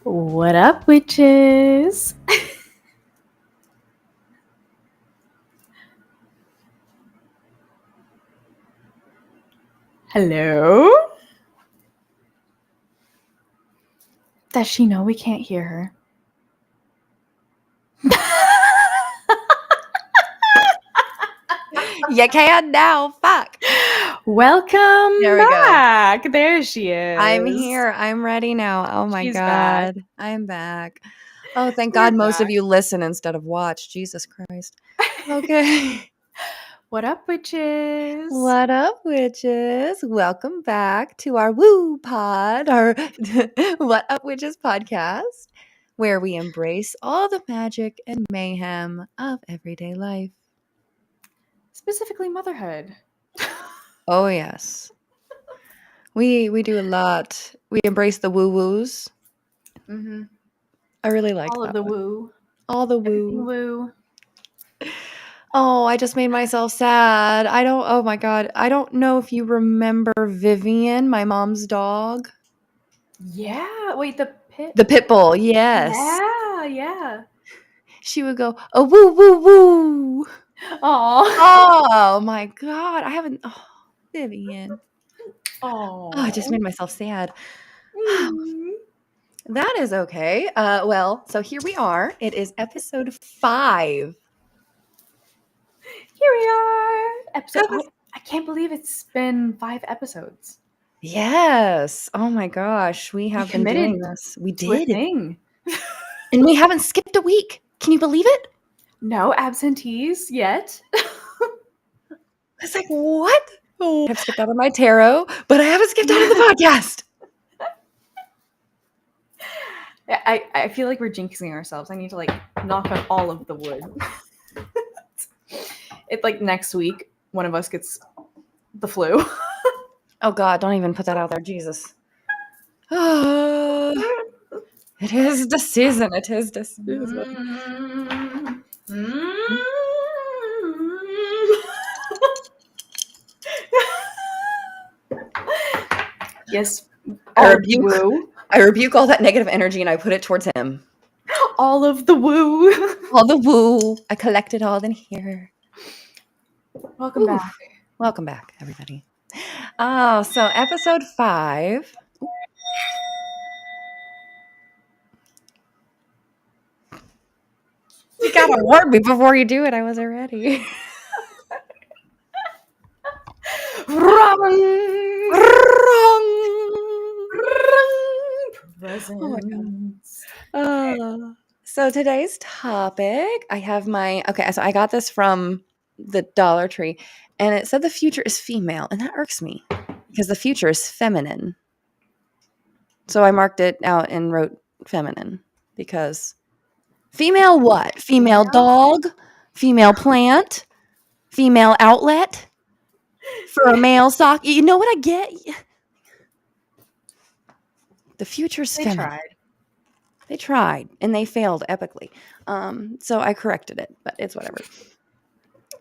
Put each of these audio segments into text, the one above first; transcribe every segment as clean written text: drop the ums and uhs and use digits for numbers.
What up, witches? Hello? Does she know we can't hear her? You can now. Fuck. Welcome There we go. back. There she is. I'm here. I'm ready now. Oh my She's God. back. I'm back. Oh, thank We're God most of back. you listen instead of watch. Jesus Christ. Okay. What up, witches? What up, witches? Welcome back to our Woo Pod, our What Up Witches podcast, where we embrace all the magic and mayhem of everyday life. Specifically, motherhood. Oh, yes. We do a lot. We embrace the woo-woos. Mm-hmm. I really like All that of the one. woo. All the Everything woo. woo. Oh, I just made myself sad. Oh my God. I don't know if you remember Vivian, my mom's dog. Yeah. Wait, the pit? The pit bull, yes. Yeah. She would go, oh, woo, woo, woo. Aw. Oh my God. Vivian. Aw. Oh, I just made myself sad. Mm. That is okay. So here we are. It is episode 5. Here we are. I can't believe it's been 5 episodes. Yes. Oh my gosh. We have been committed doing this. We To a did. thing. And we haven't skipped a week. Can you believe it? No absentees yet. It's like, what? Oh, I've skipped out on my tarot, but I haven't skipped out on the podcast. I feel like we're jinxing ourselves. I need to knock on all of the wood. It's like next week, one of us gets the flu. Oh God, don't even put that out there, Jesus. It is the season. It is the season. Yes, I rebuke all that negative energy and I put it towards him. All of the woo. All the woo. I collect it all in here. Welcome back. Welcome back, everybody. Oh, so episode 5. You gotta warn me before you do it. I wasn't ready. Presents. So today's topic, so I got this from the Dollar Tree, and it said the future is female, and that irks me because the future is feminine. So I marked it out and wrote feminine because female what? Female dog? Female plant? Female outlet? For a male sock? You know what I get? The future's feminine. They tried, and they failed epically. So I corrected it, but it's whatever.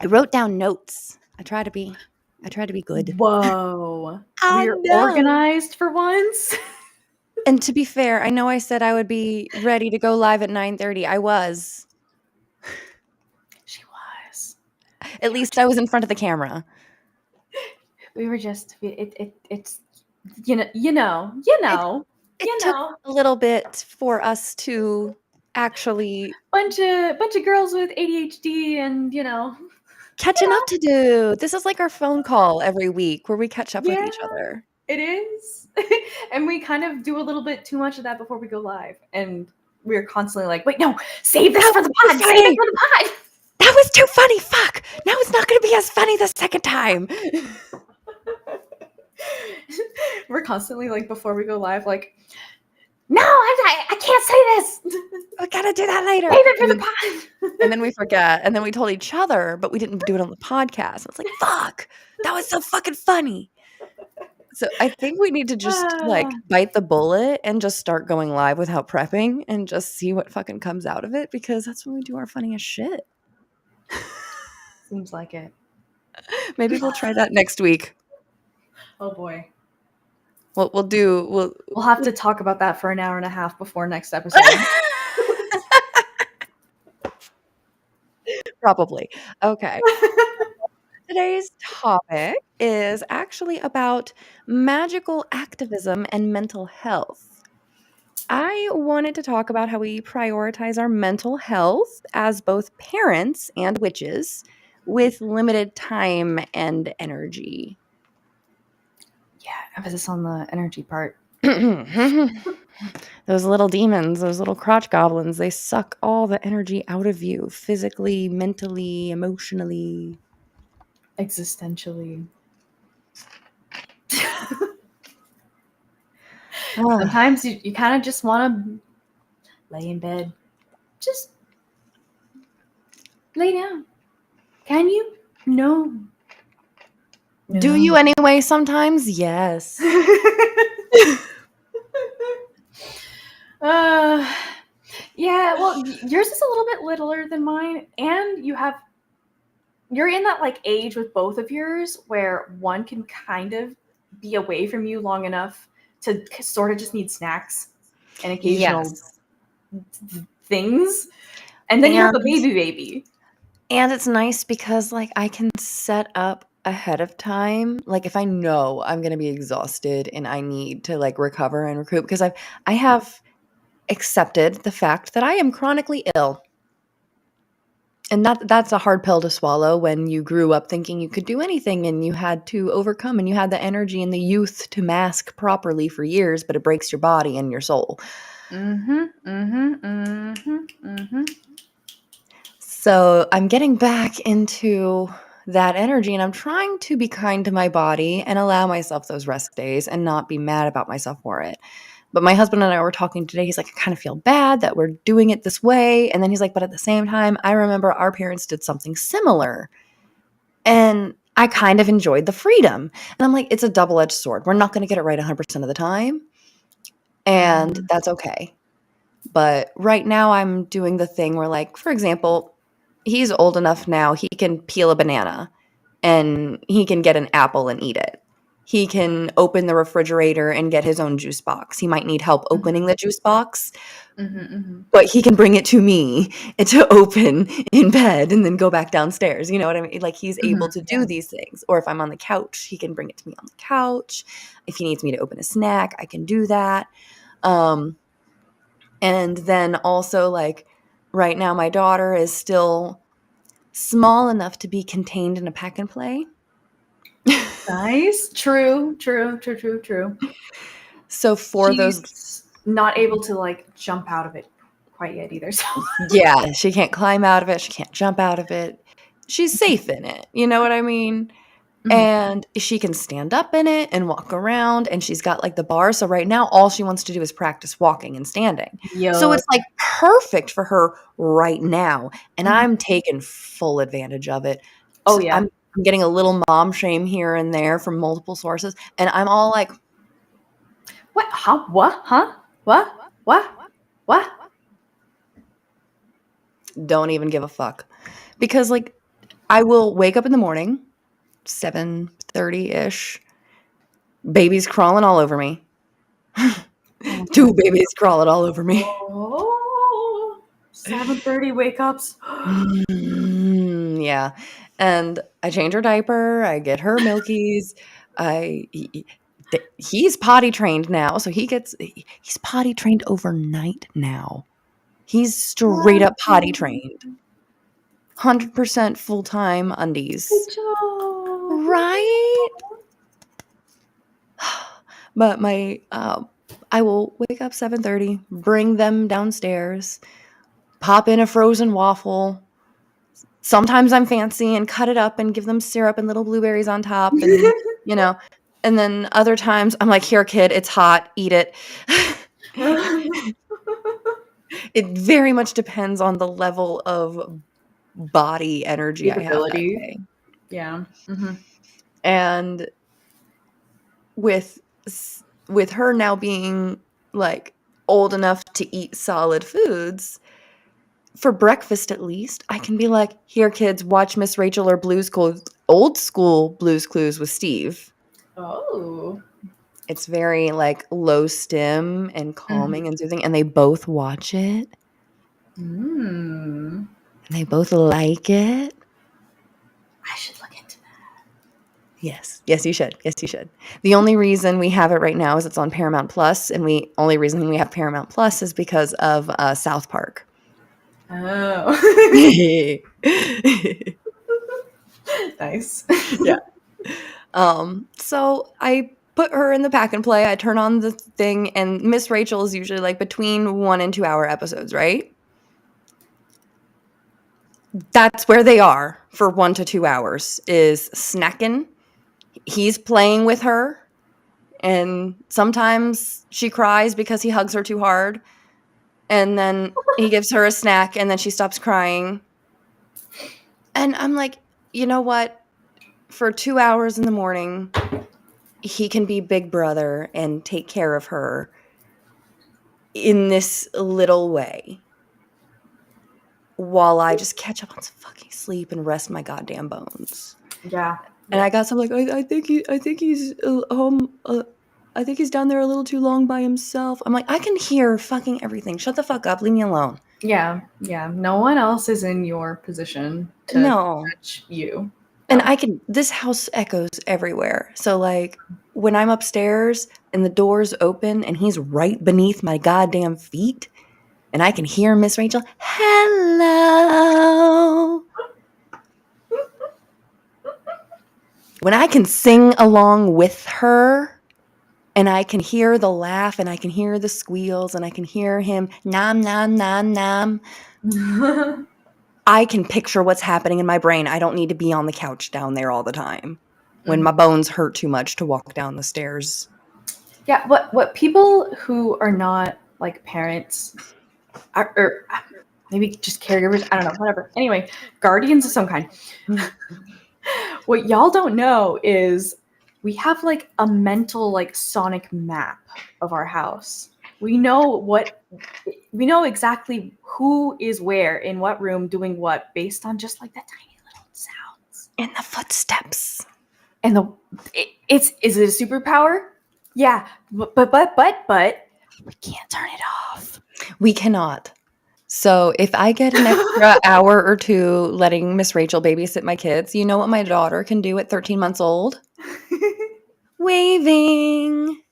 I wrote down notes. I try to be good. Whoa. We're organized for once. And to be fair, I know I said I would be ready to go live at 9:30. I was. She was. At least I was in front of the camera. We were just it's you know. It took a little bit for us to actually bunch of girls with ADHD and catching up to do. This is like our phone call every week where we catch up with each other. It is. And we kind of do a little bit too much of that before we go live. And we're constantly like, wait, no, save this for the pod. Save it for the pod. That was too funny. Fuck. Now it's not going to be as funny the second time. We're constantly like, before we go live, like, no, I can't say this. I gotta do that later. Save it for the pod. And then we forget. And then we told each other, but we didn't do it on the podcast. It's like, fuck. That was so fucking funny. So I think we need to just bite the bullet and just start going live without prepping and just see what fucking comes out of it, because that's when we do our funniest shit. Seems like it. Maybe we'll try that next week. Oh boy. We'll We'll have to talk about that for an hour and a half before next episode. probably. Okay. Today's topic is actually about magical activism and mental health. I wanted to talk about how we prioritize our mental health as both parents and witches with limited time and energy. Yeah, emphasis on the energy part. Those little demons, those little crotch goblins, they suck all the energy out of you physically, mentally, emotionally. Existentially. Ah, Sometimes you kind of just want to lay in bed. Just lay down. Can you? No. do you anyway sometimes? Yes. uh, yeah, well, yours is a little bit littler than mine, and you're in that like age with both of yours where one can kind of be away from you long enough to sort of just need snacks and occasional Yes. things, and then you have a And baby. and it's nice because like I can set up ahead of time. Like if I know I'm going to be exhausted and I need to like recover and recoup because I have accepted the fact that I am chronically ill. And that's a hard pill to swallow when you grew up thinking you could do anything and you had to overcome and you had the energy and the youth to mask properly for years, but it breaks your body and your soul. So I'm getting back into that energy and I'm trying to be kind to my body and allow myself those rest days and not be mad about myself for it. But my husband and I were talking today. He's like, I kind of feel bad that we're doing it this way. And then he's like, but at the same time, I remember our parents did something similar. And I kind of enjoyed the freedom. And I'm like, it's a double-edged sword. We're not going to get it right 100% of the time. And that's okay. But right now I'm doing the thing where like, for example, he's old enough now, he can peel a banana and he can get an apple and eat it. He can open the refrigerator and get his own juice box. He might need help opening the juice box, but he can bring it to me to open in bed and then go back downstairs. You know what I mean? Like he's able to do these things. Or if I'm on the couch, he can bring it to me on the couch. If he needs me to open a snack, I can do that. And then also like right now, my daughter is still small enough to be contained in a pack and play. Nice. True. So for She's those, not able to like jump out of it quite yet either. So yeah, she can't climb out of it. She can't jump out of it. She's safe in it. You know what I mean? And she can stand up in it and walk around and she's got like the bar. So right now, all she wants to do is practice walking and standing. So it's like perfect for her right now. And I'm taking full advantage of it. Oh yeah. I'm getting a little mom shame here and there from multiple sources. And I'm all like, what? Huh? What? Huh? What? don't even give a fuck. Because like I will wake up in the morning, 7:30-ish, babies crawling all over me. Two babies crawling all over me. Oh, 7:30 wake ups. Yeah. And I change her diaper, I get her milkies. He's potty trained now, so he's potty trained overnight now. He's straight up potty trained. 100% full-time undies. Good job. Right? But I will wake up 7:30, bring them downstairs, pop in a frozen waffle. Sometimes I'm fancy and cut it up and give them syrup and little blueberries on top and, you know, and then other times I'm like, here, kid, it's hot, eat it. It very much depends on the level of body energy I have that day. Yeah. And with her now being like old enough to eat solid foods, for breakfast at least, I can be like, here, kids, watch Miss Rachel or old school Blues Clues with Steve. Oh. It's very like low stim and calming and soothing, and they both watch it Mm. and they both like it. I should look into that. Yes. Yes, you should. Yes, you should. The only reason we have it right now is it's on Paramount Plus, and only reason we have Paramount Plus is because of South Park. Oh. Nice. Yeah. So I put her in the pack and play. I turn on the thing, and Miss Rachel is usually like between 1 and 2 hour episodes, right? That's where they are for 1 to 2 hours is snacking. He's playing with her, and sometimes she cries because he hugs her too hard, and then he gives her a snack, and then she stops crying. And I'm like, you know what? For 2 hours in the morning, he can be big brother and take care of her in this little way while I just catch up on some fucking sleep and rest my goddamn bones. Yeah. And I got some like, I think he's home. I think he's down there a little too long by himself. I'm like, I can hear fucking everything. Shut the fuck up. Leave me alone. Yeah. Yeah. No one else is in your position to No. touch you. And No. this house echoes everywhere. So like when I'm upstairs and the door's open and he's right beneath my goddamn feet and I can hear Miss Rachel, hello. When I can sing along with her and I can hear the laugh and I can hear the squeals and I can hear him nom, nom, nom, nom, I can picture what's happening in my brain. I don't need to be on the couch down there all the time when my bones hurt too much to walk down the stairs. Yeah, what people who are not like parents are, or maybe just caregivers, I don't know, whatever. Anyway, guardians of some kind. What y'all don't know is we have like a mental like sonic map of our house. We know exactly who is where in what room doing what based on just like the tiny little sounds. And the footsteps. And is it a superpower? Yeah, but we can't turn it off. We cannot. So if I get an extra hour or two letting Miss Rachel babysit my kids, you know what my daughter can do at 13 months old? Waving.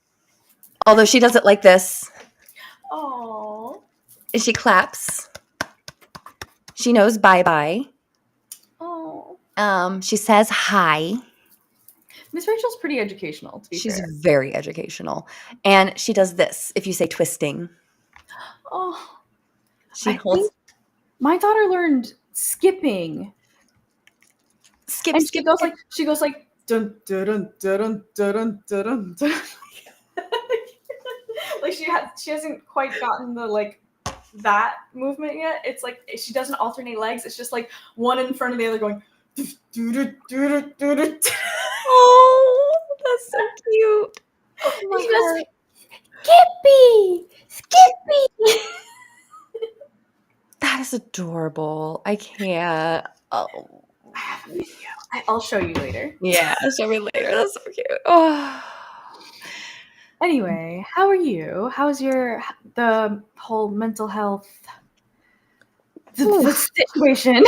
Although she does it like this. Oh. She claps. She knows bye-bye. Oh. She says hi. Miss Rachel's pretty educational, to be She's fair. very educational. And she does this if you say twisting. Oh. She I holds think my daughter learned skipping. skip, And skip. she goes like dun dun dun dun dun dun dun. Like she hasn't quite gotten the like that movement yet. It's like she doesn't alternate legs. It's just like one in front of the other going. Oh, that's so cute. Oh, She goes, Skippy, Skippy. that is adorable. I can't. Oh, I have a video. I'll show you later. yeah. Show me later. That's so cute. Oh. Anyway, how are you? How's the whole mental health the situation?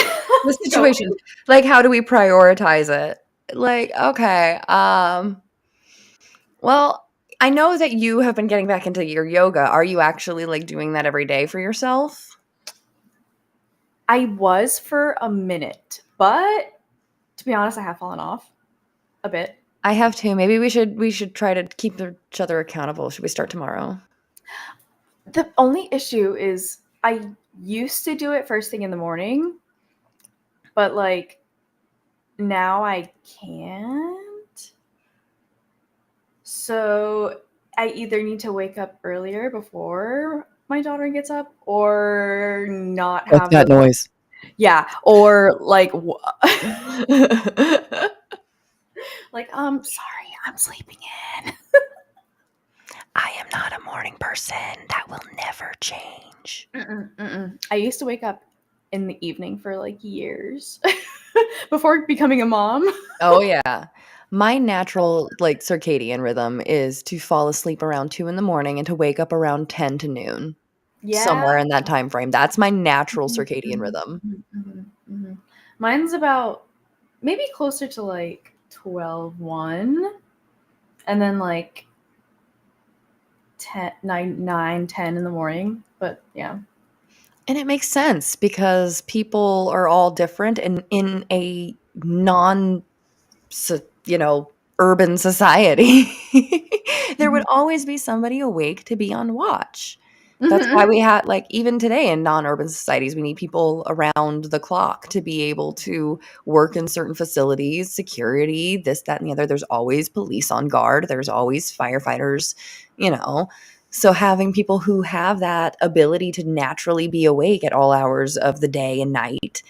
The situation. Like, how do we prioritize it? Like, okay. Well, I know that you have been getting back into your yoga. Are you actually like doing that every day for yourself? I was for a minute, but to be honest, I have fallen off a bit. I have too. Maybe we should try to keep each other accountable. Should we start tomorrow? The only issue is I used to do it first thing in the morning, but like now I can't. So I either need to wake up earlier before my daughter gets up or not have that noise? Yeah, or like like sorry, I'm sleeping in. I am not a morning person. That will never change. I used to wake up in the evening for like years before becoming a mom. Oh yeah. My natural, like, circadian rhythm is to fall asleep around 2 in the morning and to wake up around 10 to noon, Yeah. somewhere in that time frame. That's my natural Mhm, circadian mhm, rhythm. mhm, mhm, mhm. Mine's about maybe closer to like 12, 1, and then like 10, 9, 9, 10 in the morning. But yeah. And it makes sense because people are all different, and in a non so, urban society, there would Mhm. always be somebody awake to be on watch. That's why Mhm. we had, like, even today in non-urban societies, we need people around the clock to be able to work in certain facilities, security, this, that, and the other. There's always police on guard. There's always firefighters, you know. So having people who have that ability to naturally be awake at all hours of the day and night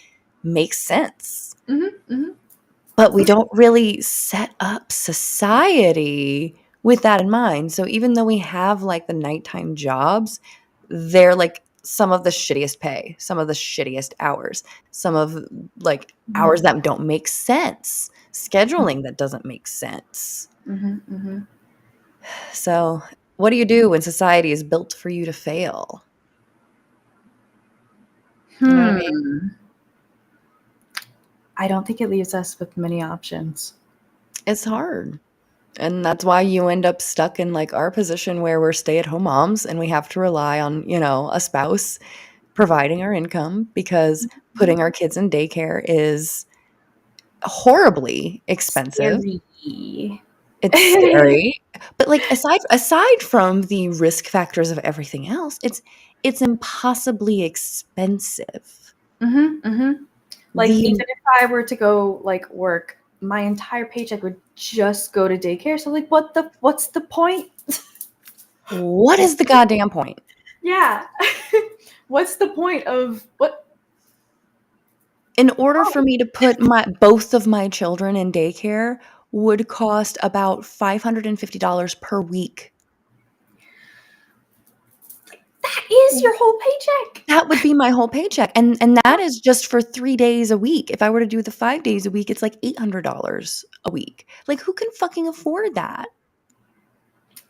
makes sense. Mhm. Mhm. But we don't really set up society with that in mind. So even though we have, like, the nighttime jobs, they're, like, some of the shittiest pay, some of the shittiest hours, some of, like, hours Mhm. that don't make sense, scheduling that doesn't make sense. Mhm. Mhm. So, what do you do when society is built for you to fail? You know what I mean? Hmm. I don't think it leaves us with many options. It's hard. And that's why you end up stuck in, like, our position where we're stay-at-home moms and we have to rely on, a spouse providing our income because Mhm. putting our kids in daycare is horribly expensive. Scary. It's scary. But, like, aside from the risk factors of everything else, it's impossibly expensive. Mhm. Mhm. Like even The if I were to go like work, my entire paycheck would just go to daycare. So like what's the point? What is the goddamn point? Yeah. What's the point of what? In order for Why? me to put my both of my children in daycare would cost about $550 per week. That is your whole paycheck. That would be my whole paycheck, and that is just for 3 days a week. If I were to do the 5 days a week, it's like $800 a week. Like, who can fucking afford that?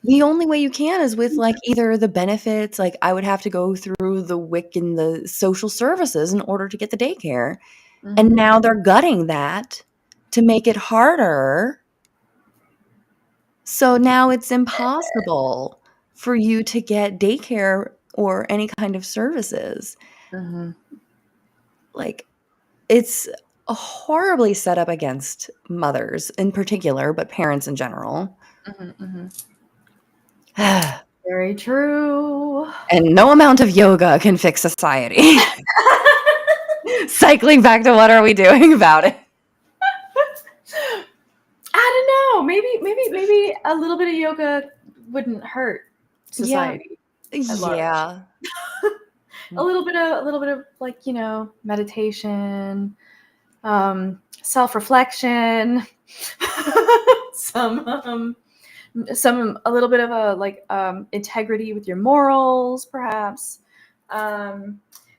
The only way you can is with, like, either the benefits, like, I would have to go through the WIC and the social services in order to get the daycare, and Mhm. now they're gutting that to make it harder. So now it's impossible for you to get daycare or any kind of services. Mhm. Like, it's horribly set up against mothers in particular, but parents in general. Mhm. Mhm. And Very true. no amount of yoga can fix society. Cycling back to what are we doing about it? I don't know. Maybe a little bit of yoga wouldn't hurt Yeah. society at large. Yeah. A little bit of like, meditation, self-reflection, some a little bit of a like integrity with your morals, perhaps.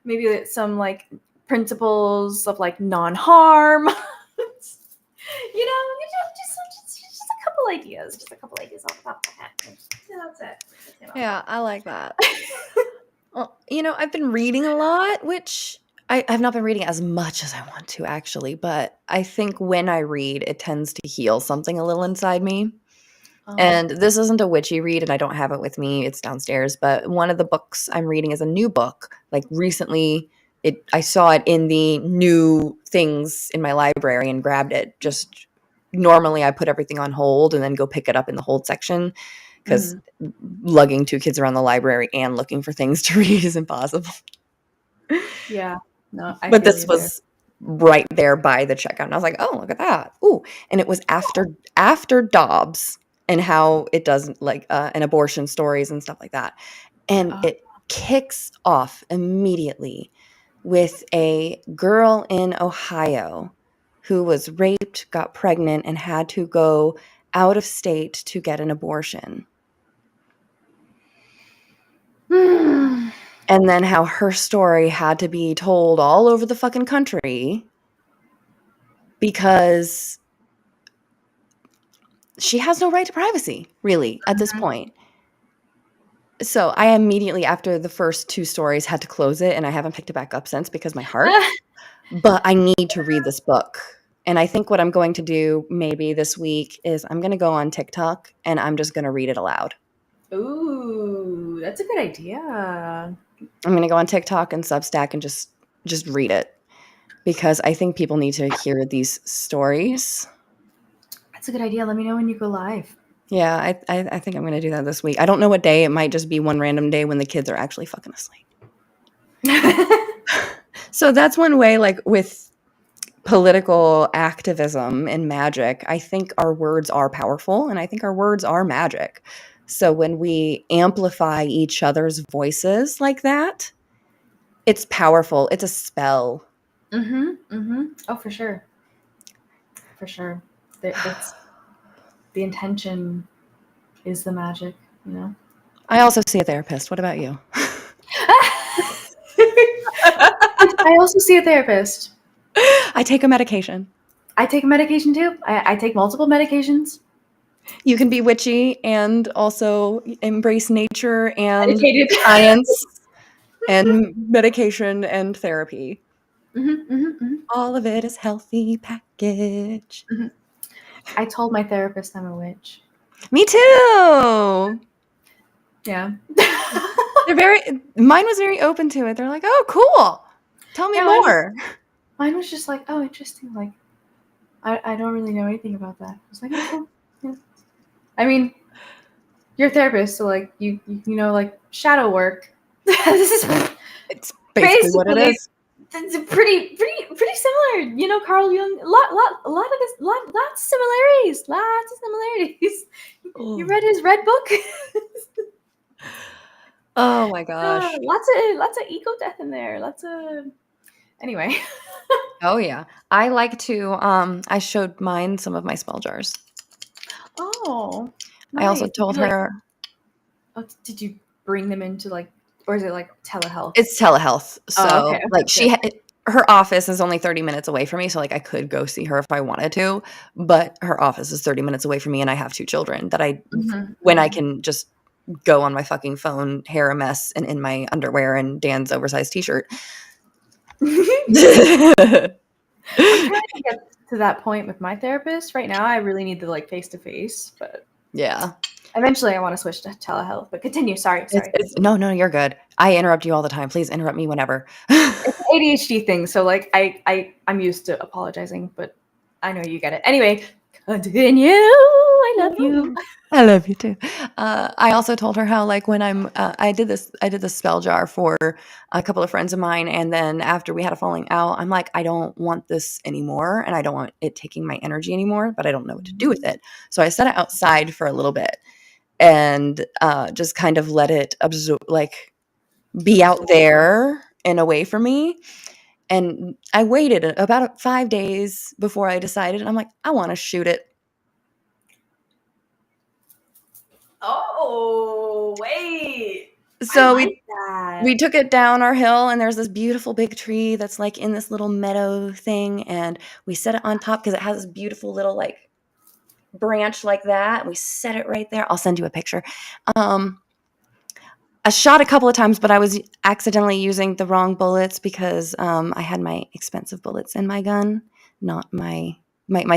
Maybe some like principles of like non-harm. Just a couple ideas. Just a couple ideas off the top of my head. Yeah, that's it. Yeah, I like that. Well, I've been reading a lot, which I've not been reading as much as I want to, actually, but I think when I read, it tends to heal something a little inside me. Oh. And this isn't a witchy read, and I don't have it with me. It's downstairs. But one of the books I'm reading is a new book. Like, recently, I saw it in the new things in my library and grabbed it. Just normally, I put everything on hold and then go pick it up in the hold section because Mhm. lugging 2 kids around the library and looking for things to read is impossible. Yeah. No, I But feel this you there. was right there by the checkout, and I was like, "Oh, look at that. Ooh," and it was after Dobbs and how it does, like, and abortion stories and stuff like that, and Oh. it kicks off immediately with a girl in Ohio who was raped, got pregnant, and had to go out of state to get an abortion, and then how her story had to be told all over the fucking country because she has no right to privacy, really, at this point. So I immediately, after the first 2 stories, had to close it, and I haven't picked it back up since because my heart. But I need to read this book. And I think what I'm going to do maybe this week is I'm going to go on TikTok and I'm just going to read it aloud. Ooh, that's a good idea. I'm going to go on TikTok and Substack and just read it because I think people need to hear these stories. That's a good idea. Let me know when you go live. Yeah, I think I'm going to do that this week. I don't know what day. It might just be one random day when the kids are actually fucking asleep. So that's one way, like with political activism and magic, I think our words are powerful and I think our words are magic. So when we amplify each other's voices like that, it's powerful. It's a spell. Oh, for sure. For sure. It's the intention is the magic, you know? I also see a therapist. What about you? I also see a therapist. I take a medication. I take a medication too. I take multiple medications. You can be witchy and also embrace nature and Medicated. science and medication and therapy. All of it is healthy package. I told my therapist I'm a witch. Me too. Yeah. Mine was very open to it. They're like, "Oh, cool. Tell me more." Mine was just like, oh, interesting. Like, I don't really know anything about that. I was like, oh, cool. Yeah. I mean, you're a therapist, so like you know, like shadow work. This is It's basically what it is. It's pretty similar. You know, Carl Jung. A lot of this. Lots of similarities. Lots of similarities. You read his red book? Oh my gosh. Lots of ego death in there. Lots of. Anyway. Oh yeah. I like to I showed mine some of my spell jars. Oh. Nice. I also told her did you bring them into like, or is it like telehealth? it's telehealth. So okay. like her office is only 30 minutes away from me, so like I could go see her if I wanted to, but her office is 30 minutes away from me and I have 2 children that when I can just go on my fucking phone, hair a mess and in my underwear and Dan's oversized t-shirt. I'm trying to get to that point with my therapist. Right now I really need the like face-to-face, but yeah. Eventually I want to switch to telehealth, but continue. Sorry. No, you're good. I interrupt you all the time. Please interrupt me whenever. It's an ADHD thing, so like I'm used to apologizing, but I know you get it. Anyway, continue. I love you. I love you too. I also told her how like when I did this spell jar for a couple of friends of mine, and then after we had a falling out, I'm like, I don't want this anymore, and I don't want it taking my energy anymore, but I don't know what to do with it. So I set it outside for a little bit and just kind of let it absorb, like be out there and away from me. And I waited about 5 days before I decided. And I'm like, I want to shoot it. Oh, wait. So we took it down our hill, and there's this beautiful big tree that's like in this little meadow thing, and we set it on top because it has this beautiful little like branch like that. And we set it right there. I'll send you a picture. I shot a couple of times, but I was accidentally using the wrong bullets because I had my expensive bullets in my gun, not my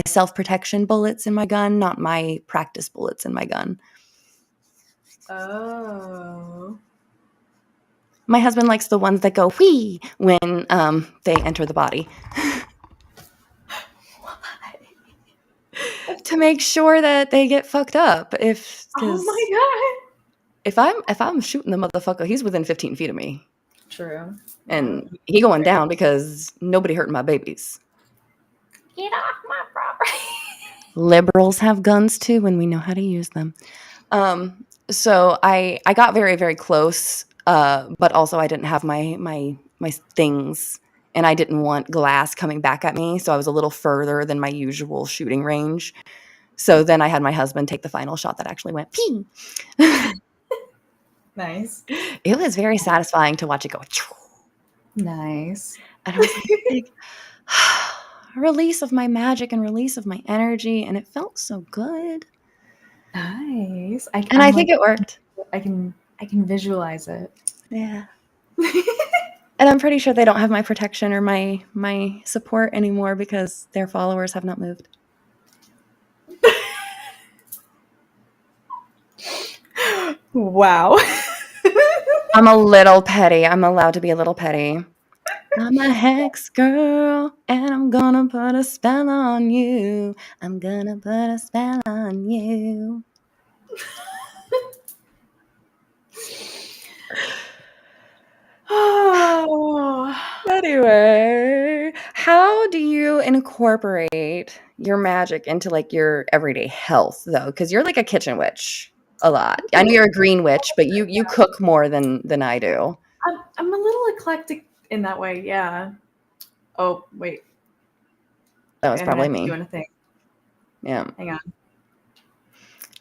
self-protection bullets in my gun, not my practice bullets in my gun. Oh. My husband likes the ones that go whee when they enter the body. Why? To make sure that they get fucked up. Oh my god. If I'm shooting the motherfucker, he's within 15 feet of me. True. And he going down because nobody hurting my babies. Get off my property. Liberals have guns too, and we know how to use them. So I got very, very close, but also I didn't have my things, and I didn't want glass coming back at me, so I was a little further than my usual shooting range. So then I had my husband take the final shot that actually went pee. Nice. It was very satisfying to watch it go. Nice. And I was like, release of my magic and release of my energy, and it felt so good. Nice. And I think it worked. I can visualize it. Yeah. And I'm pretty sure they don't have my protection or my support anymore because their followers have not moved. Wow. I'm a little petty. I'm allowed to be a little petty. I'm a hex girl, and I'm gonna put a spell on you. I'm gonna put a spell on you. Oh. Anyway, how do you incorporate your magic into like your everyday health though? Because you're like a kitchen witch a lot. I know you're a green witch, but you cook more than I do. I'm a little eclectic in that way, yeah. Oh, wait. That was probably Internet's me. doing a thing. Yeah. Hang on.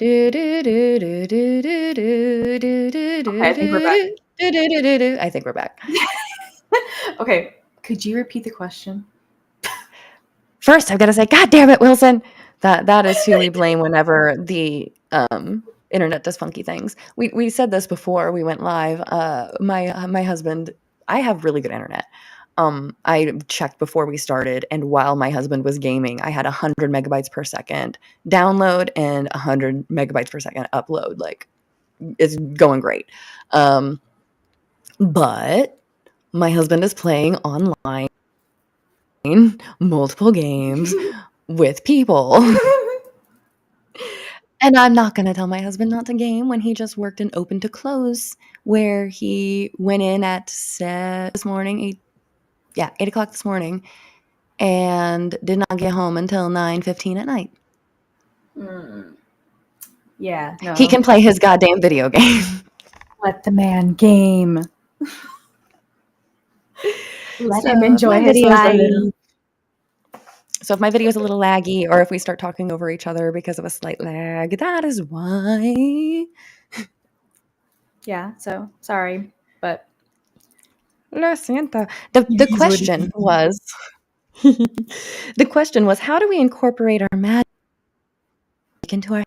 Okay, I think we're back. I think we're back. Okay, could you repeat the question? First, I've got to say, God damn it, Wilson. That is who we blame whenever the internet does funky things. We said this before we went live. My husband, I have really good internet. I checked before we started, and while my husband was gaming, I had 100 megabytes per second download and 100 megabytes per second upload. Like, it's going great. But my husband is playing online multiple games with people. And I'm not going to tell my husband not to game when he just worked in open to close, where he went in at 8 o'clock this morning, and did not get home until 9:15 at night. Yeah, no. He can play his goddamn video game. Let the man game. Let him So enjoy his life. So if my video is a little laggy, or if we start talking over each other because of a slight lag, that is why. Yeah, so sorry, but Lo siento. The question was, the question was, how do we incorporate our magic into our?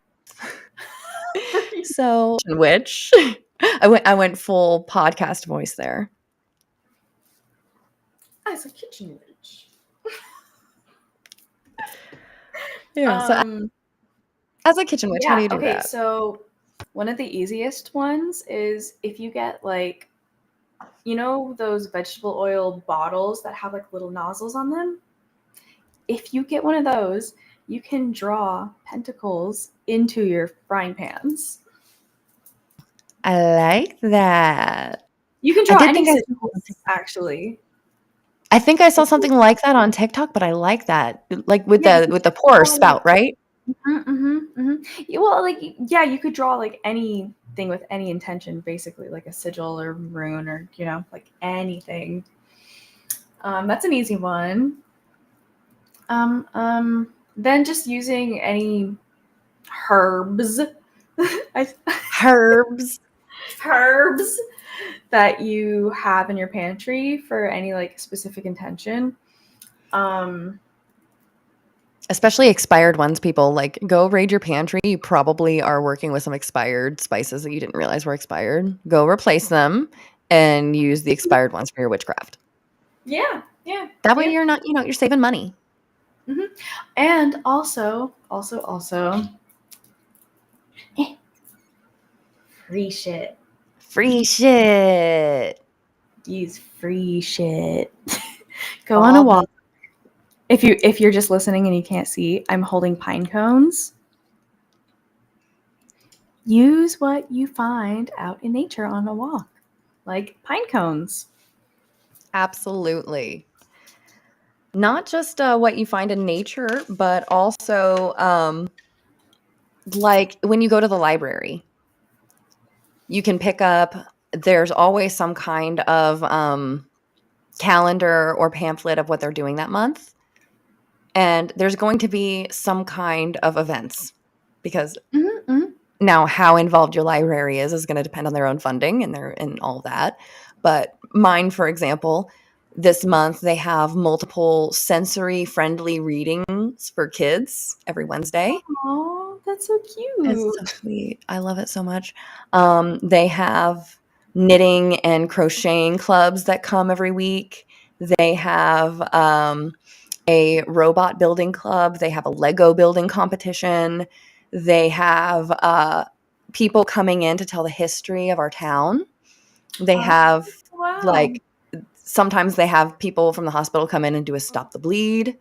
So, which I went full podcast voice there. as a kitchen witch. Yeah. So as a kitchen witch, how do you do that? So one of the easiest ones is if you get like, you know, those vegetable oil bottles that have like little nozzles on them. If you get one of those, you can draw pentacles into your frying pans. I like that. You can draw any symbols, actually. I think I saw something like that on TikTok, but I like that, like with the pour spout, right? Well, like, yeah, you could draw like anything with any intention, basically, like a sigil or rune or, you know, like anything. That's an easy one. Then just using any herbs. Herbs that you have in your pantry for any like specific intention. Especially expired ones, people, like, go raid your pantry. You probably are working with some expired spices that you didn't realize were expired. Go replace them and use the expired ones for your witchcraft. Yeah. That way you're not, you're saving money. Mm-hmm. And also, free shit. Free shit. Use free shit. Go on a walk. If you're just listening and you can't see, I'm holding pine cones. Use what you find out in nature on a walk, like pine cones. Absolutely. Not just what you find in nature, but also like when you go to the library, you can pick up, there's always some kind of calendar or pamphlet of what they're doing that month. And there's going to be some kind of events because now how involved your library is going to depend on their own funding and all that. But mine, for example, this month they have multiple sensory friendly readings for kids every Wednesday. Aww. Oh, that's so cute. It's so sweet. I love it so much. They have knitting and crocheting clubs that come every week. They have a robot building club. They have a Lego building competition. They have people coming in to tell the history of our town. They have Wow. like sometimes they have people from the hospital come in and do a stop the bleed.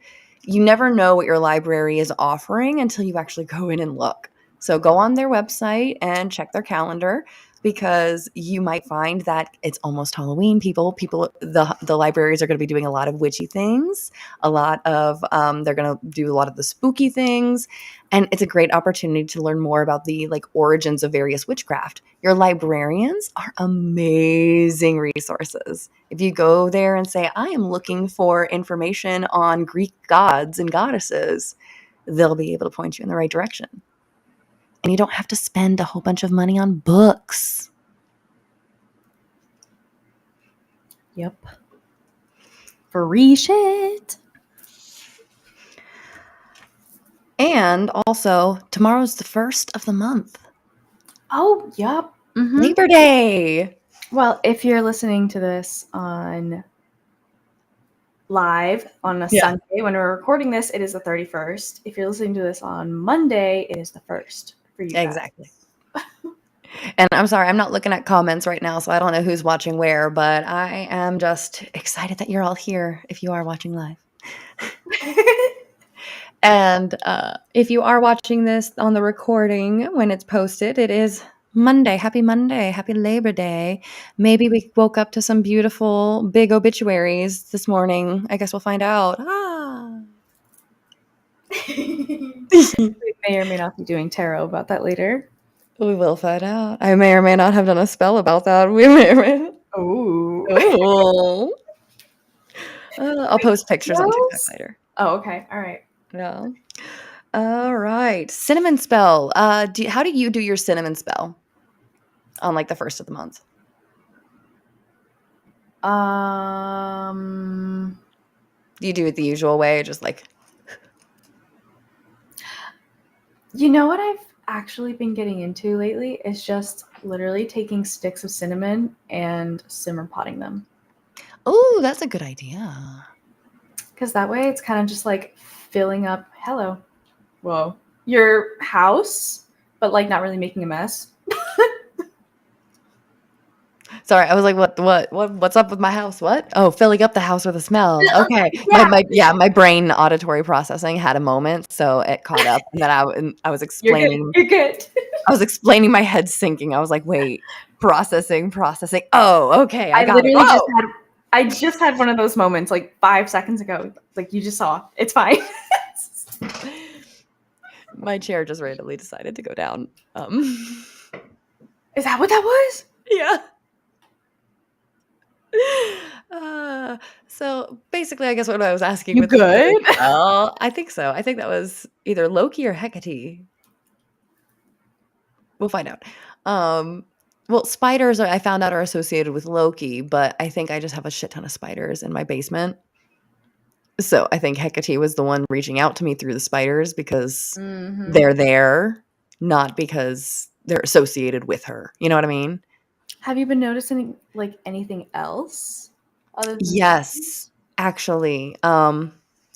You never know what your library is offering until you actually go in and look. So go on their website and check their calendar because you might find that it's almost Halloween. The libraries are going to be doing a lot of witchy things, a lot of they're going to do a lot of the spooky things, and it's a great opportunity to learn more about the like origins of various witchcraft. Your librarians are amazing resources. If you go there and say, I am looking for information on Greek gods and goddesses, they'll be able to point you in the right direction. And you don't have to spend a whole bunch of money on books. Yep. Free shit. And also, tomorrow's the first of the month. Oh, yep. Mm-hmm. Labor Day. Well, if you're listening to this on live on a Yeah. Sunday when we're recording this, it is the 31st. If you're listening to this on Monday, it is the 1st for you guys. Exactly. And I'm sorry, I'm not looking at comments right now, so I don't know who's watching where, but I am just excited that you're all here if you are watching live. And if you are watching this on the recording when it's posted, it is Monday. Happy Monday. Happy Labor Day. Maybe we woke up to some beautiful big obituaries this morning. I guess we'll find out. We may or may not be doing tarot about that later. We will find out. I may or may not have done a spell about that. We may or may not. Oh. I'll post pictures on TikTok later. Oh, okay. All right. No. All right. Cinnamon spell. How do you do your cinnamon spell on like the first of the month? Do you do it the usual way, just like? You know what I've actually been getting into lately is just literally taking sticks of cinnamon and simmer potting them. Oh, that's a good idea. Because that way it's kind of just like filling up, your house, but like not really making a mess. Sorry, I was like, what's up with my house? What? Oh, filling up the house with a smell. Okay. Yeah. My brain auditory processing had a moment, so it caught up. And then I was explaining. You're good. I was explaining my head sinking. I was like, wait, processing. Oh, okay. I got it. I just had one of those moments like 5 seconds ago. Like you just saw. It's fine. My chair just randomly decided to go down. Is that what that was? Yeah. So basically, I guess what I was asking. You good? Well, I think so. I think that was either Loki or Hecate. We'll find out. Well, spiders I found out are associated with Loki, but I think I just have a shit ton of spiders in my basement. So I think Hecate was the one reaching out to me through the spiders because they're there, not because they're associated with her. You know what I mean? Have you been noticing like anything else? Other than Yes, actually.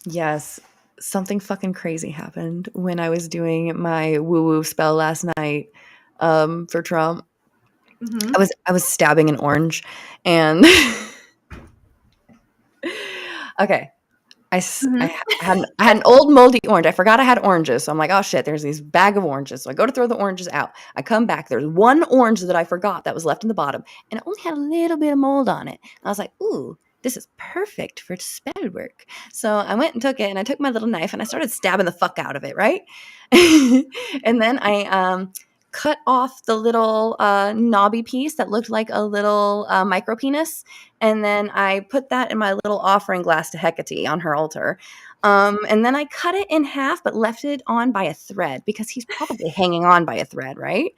Yes. Something fucking crazy happened when I was doing my woo-woo spell last night for Trump. Mm-hmm. I was stabbing an orange and okay. I had an old moldy orange. I forgot I had oranges. So I'm like, oh shit, there's these bag of oranges. So I go to throw the oranges out. I come back. There's one orange that I forgot that was left in the bottom. And it only had a little bit of mold on it. And I was like, ooh, this is perfect for spell work. So I went and took it and I took my little knife and I started stabbing the fuck out of it, right? And then I cut off the little knobby piece that looked like a little micro penis. And then I put that in my little offering glass to Hecate on her altar. And then I cut it in half, but left it on by a thread because he's probably hanging on by a thread, right?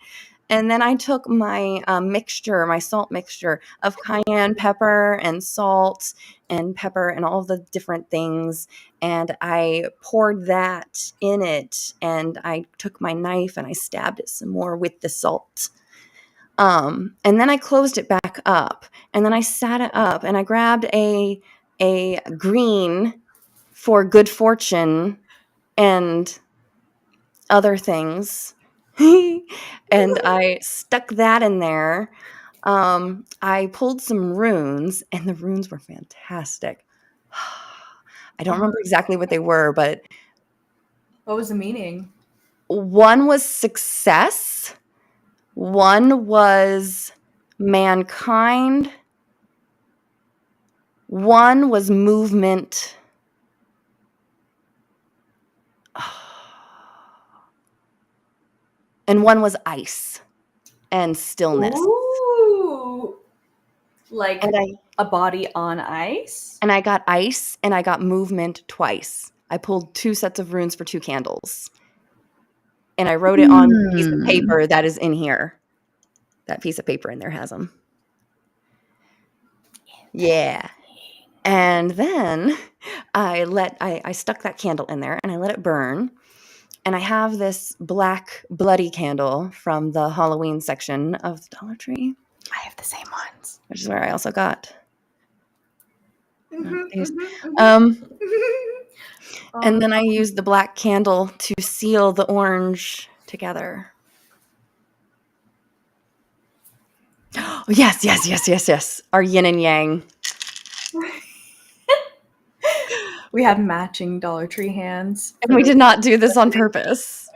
And then I took my mixture, my salt mixture of cayenne pepper and salt and pepper and all of the different things. And I poured that in it. And I took my knife and I stabbed it some more with the salt. And then I closed it back up. And then I sat it up and I grabbed a green for good fortune and other things. And I stuck that in there. I pulled some runes, and the runes were fantastic. I don't remember exactly what they were, but What was the meaning? one was success, one was mankind, one was movement. And one was ice and stillness. Ooh. Like And a body on ice? I got ice and I got movement twice. I pulled 2 sets of runes for 2 candles. And I wrote it on a piece of paper that is in here. That piece of paper in there has them. Yeah. And then I stuck that candle in there and I let it burn. And I have this black bloody candle from the Halloween section of the Dollar Tree. I have the same ones. Which is where I also got. And then I used the black candle to seal the orange together. Oh, yes. Our yin and yang. We have matching Dollar Tree hands. And we did not do this on purpose.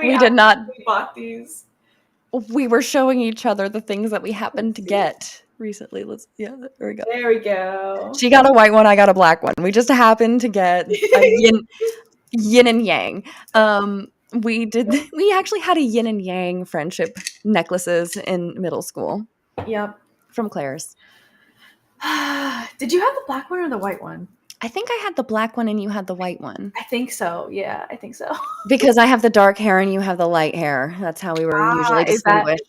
we did not. We bought these. We were showing each other the things that we happened to get recently. There we go. There we go. She got a white one, I got a black one. We just happened to get a yin and yang. We actually had a yin and yang friendship necklaces in middle school. Yep. From Claire's. Did you have the black one or the white one? I think I had the black one and you had the white one. I think so. Yeah, I think so. Because I have the dark hair and you have the light hair. That's how we were usually distinguished.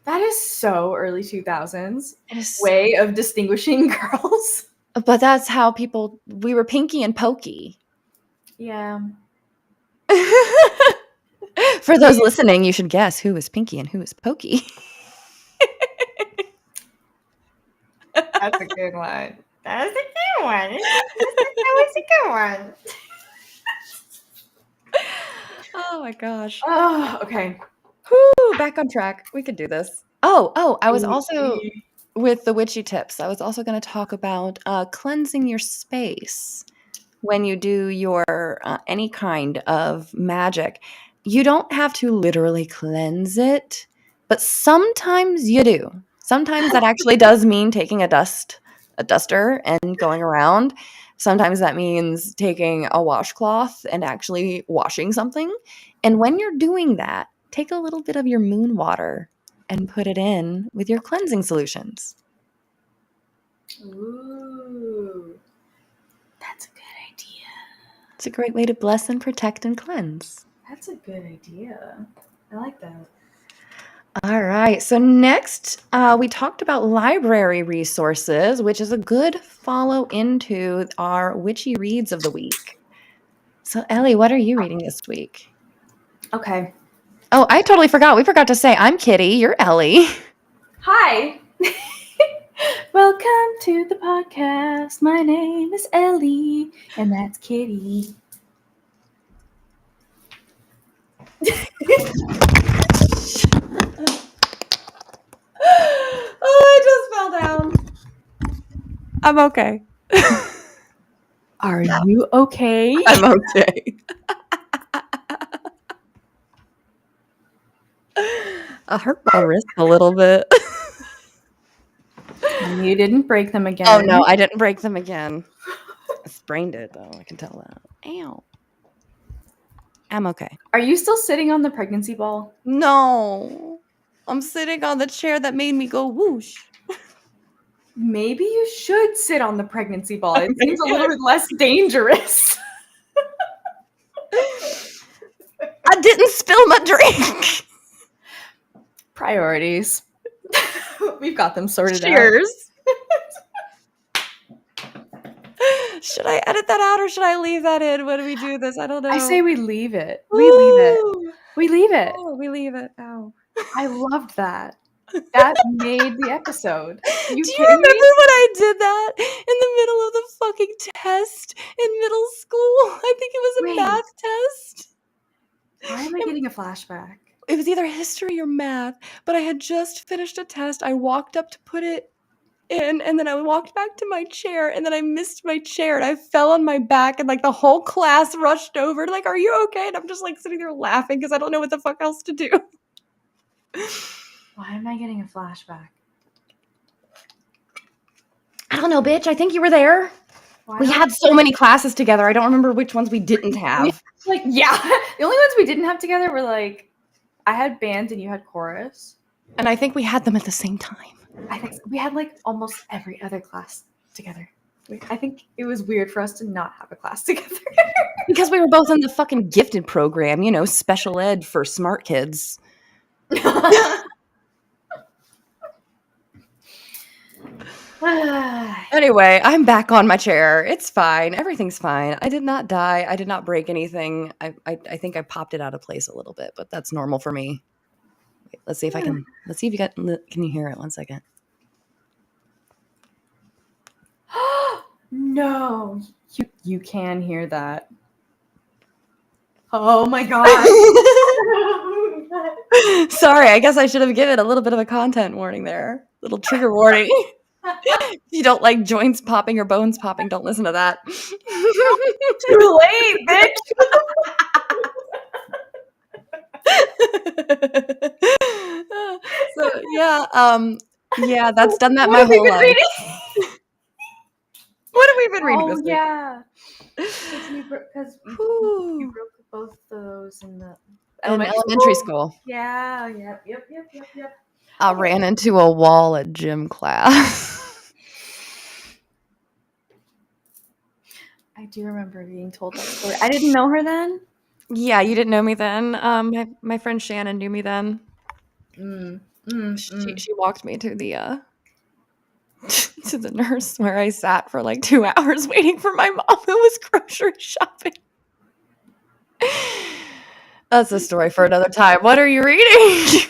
That is so early 2000s way of distinguishing girls. But that's how we were Pinky and Pokey. Yeah. For those listening, you should guess who is Pinky and who is Pokey. That's a good one. That was a good one. Oh my gosh. Oh, okay. Whew, back on track. We could do this. Oh, I was also with the witchy tips. I was also going to talk about cleansing your space when you do your any kind of magic. You don't have to literally cleanse it, but sometimes you do. Sometimes that actually does mean taking a duster and going around. Sometimes that means taking a washcloth and actually washing something. And when you're doing that, take a little bit of your moon water and put it in with your cleansing solutions. Ooh. That's a good idea. It's a great way to bless and protect and cleanse. That's a good idea. I like that. All right. So next, we talked about library resources, which is a good follow into our witchy reads of the week. So Ellie, what are you reading this week? Okay. Oh, I totally forgot. We forgot to say I'm Kitty. You're Ellie. Hi. Welcome to the podcast. My name is Ellie, and that's Kitty. Oh, I just fell down. I'm okay. Are you okay? I'm okay. I hurt my wrist a little bit. You didn't break them again. Oh, no, I didn't break them again. I sprained it, though. I can tell that. Ow. I'm okay. Are you still sitting on the pregnancy ball? No. I'm sitting on the chair that made me go whoosh. maybe you should sit on the pregnancy ball. It seems a little bit less dangerous. I didn't spill my drink. Priorities. We've got them sorted out. Cheers. Should I edit that out or should I leave that in when we do this? I don't know. I say we leave it. We leave it. Ooh. We leave it. Oh, we leave it. Oh. I loved that. That made the episode. Do you remember when I did that in the middle of the fucking test in middle school? I think it was a math test. Why am I getting a flashback? It was either history or math, but I had just finished a test. I walked up to put it in, and then I walked back to my chair, and then I missed my chair, and I fell on my back, and like the whole class rushed over, like, "Are you okay?" And I'm just like sitting there laughing because I don't know what the fuck else to do. Why am I getting a flashback? I don't know, bitch. I think you were there. We had so many classes together. I don't remember which ones we didn't have. Like, yeah. The only ones we didn't have together were like, I had band and you had chorus. And I think we had them at the same time. I think we had like almost every other class together. I think it was weird for us to not have a class together. Because we were both in the fucking gifted program, you know, special ed for smart kids. Anyway, I'm back on my chair. It's fine. Everything's fine. I did not die. I did not break anything. I think I popped it out of place a little bit, but that's normal for me. Wait, let's see if I can. Let's see if you can you hear it? 1 second. No, you can hear that. Oh my god. Sorry, I guess I should have given a little bit of a content warning there. Little trigger warning. If you don't like joints popping or bones popping, don't listen to that. Too late, bitch. So yeah, that's done that my whole life. What have we been reading this week? Yeah. Because you broke both those in the elementary school. Yeah, yep. I ran into a wall at gym class. I do remember being told that story. I didn't know her then. Yeah, you didn't know me then. My friend Shannon knew me then. She walked me to the to the nurse where I sat for like 2 hours waiting for my mom who was grocery shopping. That's a story for another time. What are you reading?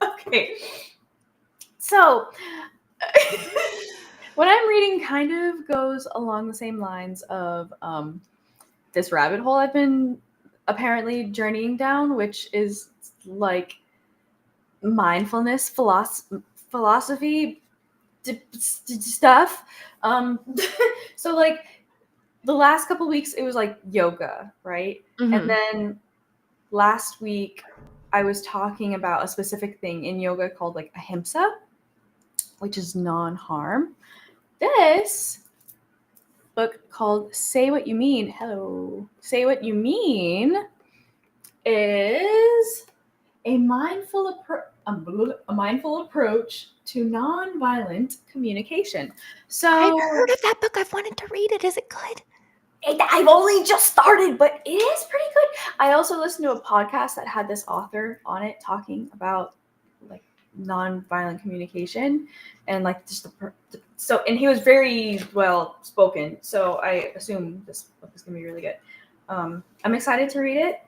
Okay. So, what I'm reading kind of goes along the same lines of this rabbit hole I've been apparently journeying down, which is like mindfulness philosophy stuff. So like the last couple weeks it was like yoga, right? Mm-hmm. And then last week I was talking about a specific thing in yoga called like ahimsa, which is non-harm. This book called Say What You Mean. Say What You Mean is a mindful approach to nonviolent communication. So I've heard of that book. I've wanted to read it. Is it good? I've only just started, but it is pretty good. I also listened to a podcast that had this author on it talking about like nonviolent communication and like just and he was very well spoken. So I assume this book is gonna be really good. I'm excited to read it.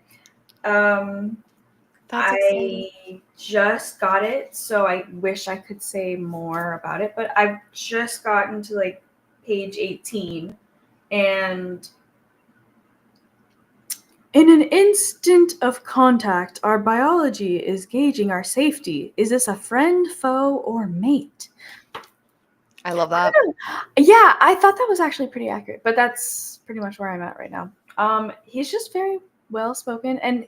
I just got it, so I wish I could say more about it, but I've just gotten to like page 18, and in an instant of contact, our biology is gauging our safety. Is this a friend, foe, or mate? I love that. Yeah, I thought that was actually pretty accurate, but that's pretty much where I'm at right now. He's just very well spoken, and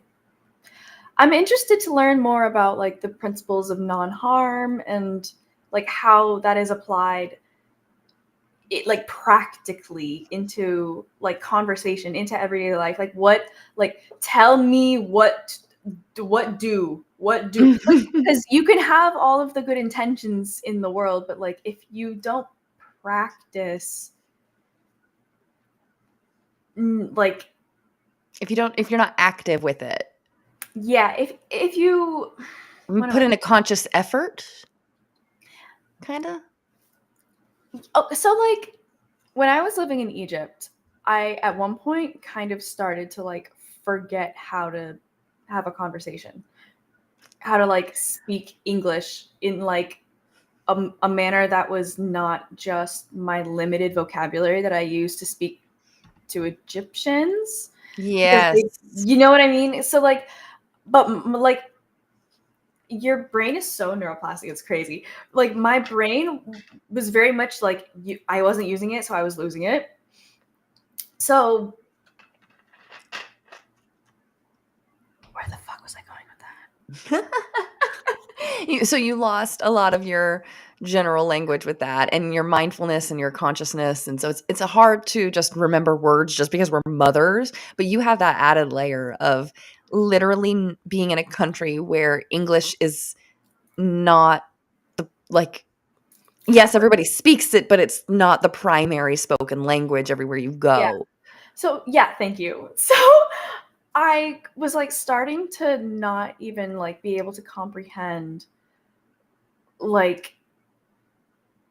I'm interested to learn more about like the principles of non-harm and like how that is applied like practically into like conversation, into everyday life. Like what, like tell me what what do because you can have all of the good intentions in the world, but like if you don't practice like if you're not active with it, yeah, if you put in a conscious effort, kind of. Oh, so like when I was living in Egypt, I at one point kind of started to like forget how to have a conversation, how to like speak English in like a manner that was not just my limited vocabulary that I used to speak to Egyptians. Because Yes. you know what I mean? So like, but like your brain is so neuroplastic, it's crazy. Like my brain was very much like I wasn't using it, so I was losing it. So where the fuck was I going with that? So you lost a lot of your general language with that, and your mindfulness and your consciousness, and so it's hard to just remember words just because we're mothers, but you have that added layer of literally being in a country where English is not the like, yes, everybody speaks it, but it's not the primary spoken language everywhere you Yeah. go. So yeah, thank you. So I was like starting to not even like be able to comprehend like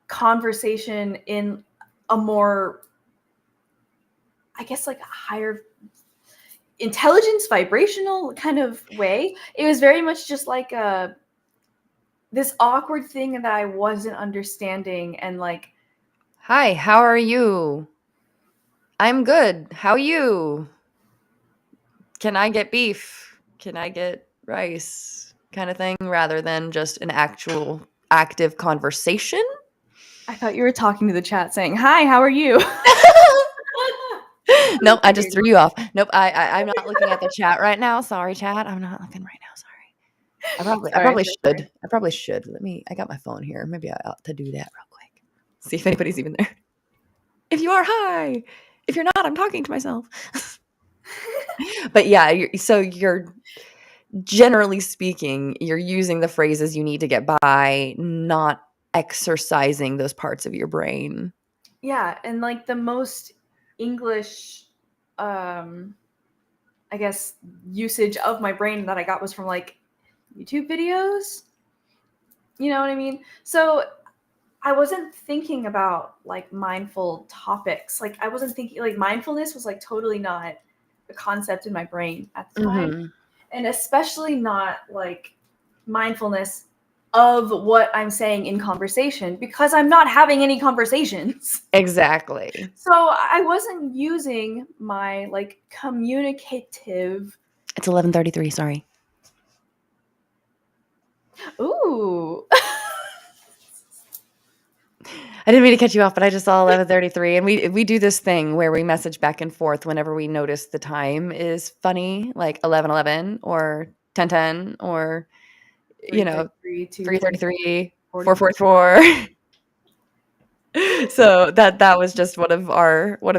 conversation in a more, I guess, like a higher intelligence, vibrational kind of way. It was very much just like this awkward thing that I wasn't understanding, and like, Hi, how are you? I'm good. How are you? Can I get beef? Can I get rice? Kind of thing, rather than just an actual active conversation. I thought you were talking to the chat saying, "Hi, how are you?" Nope, I just threw you off. Nope, I'm not looking at the chat right now. Sorry, chat. I'm not looking right now. Sorry. I Sorry, probably sorry. should. I probably should. I got my phone here. Maybe I ought to do that real quick. See if anybody's even there. If you are, hi. If you're not, I'm talking to myself. But yeah, you're generally speaking, you're using the phrases you need to get by, not exercising those parts of your brain. Yeah, and like the most English I guess usage of my brain that I got was from like YouTube videos. You know what I mean? So I wasn't thinking about like mindful topics. Like I wasn't thinking like mindfulness was like totally not a concept in my brain at the time. Mm-hmm. And especially not like mindfulness of what I'm saying in conversation because I'm not having any conversations. Exactly. So I wasn't using my like communicative. It's 11:33. Sorry. Ooh. I didn't mean to cut you off, but I just saw 11:33, and we do this thing where we message back and forth whenever we notice the time is funny, like 11:11 or 10:10 or 333, 3:33, 40. 4:44. So that was just one of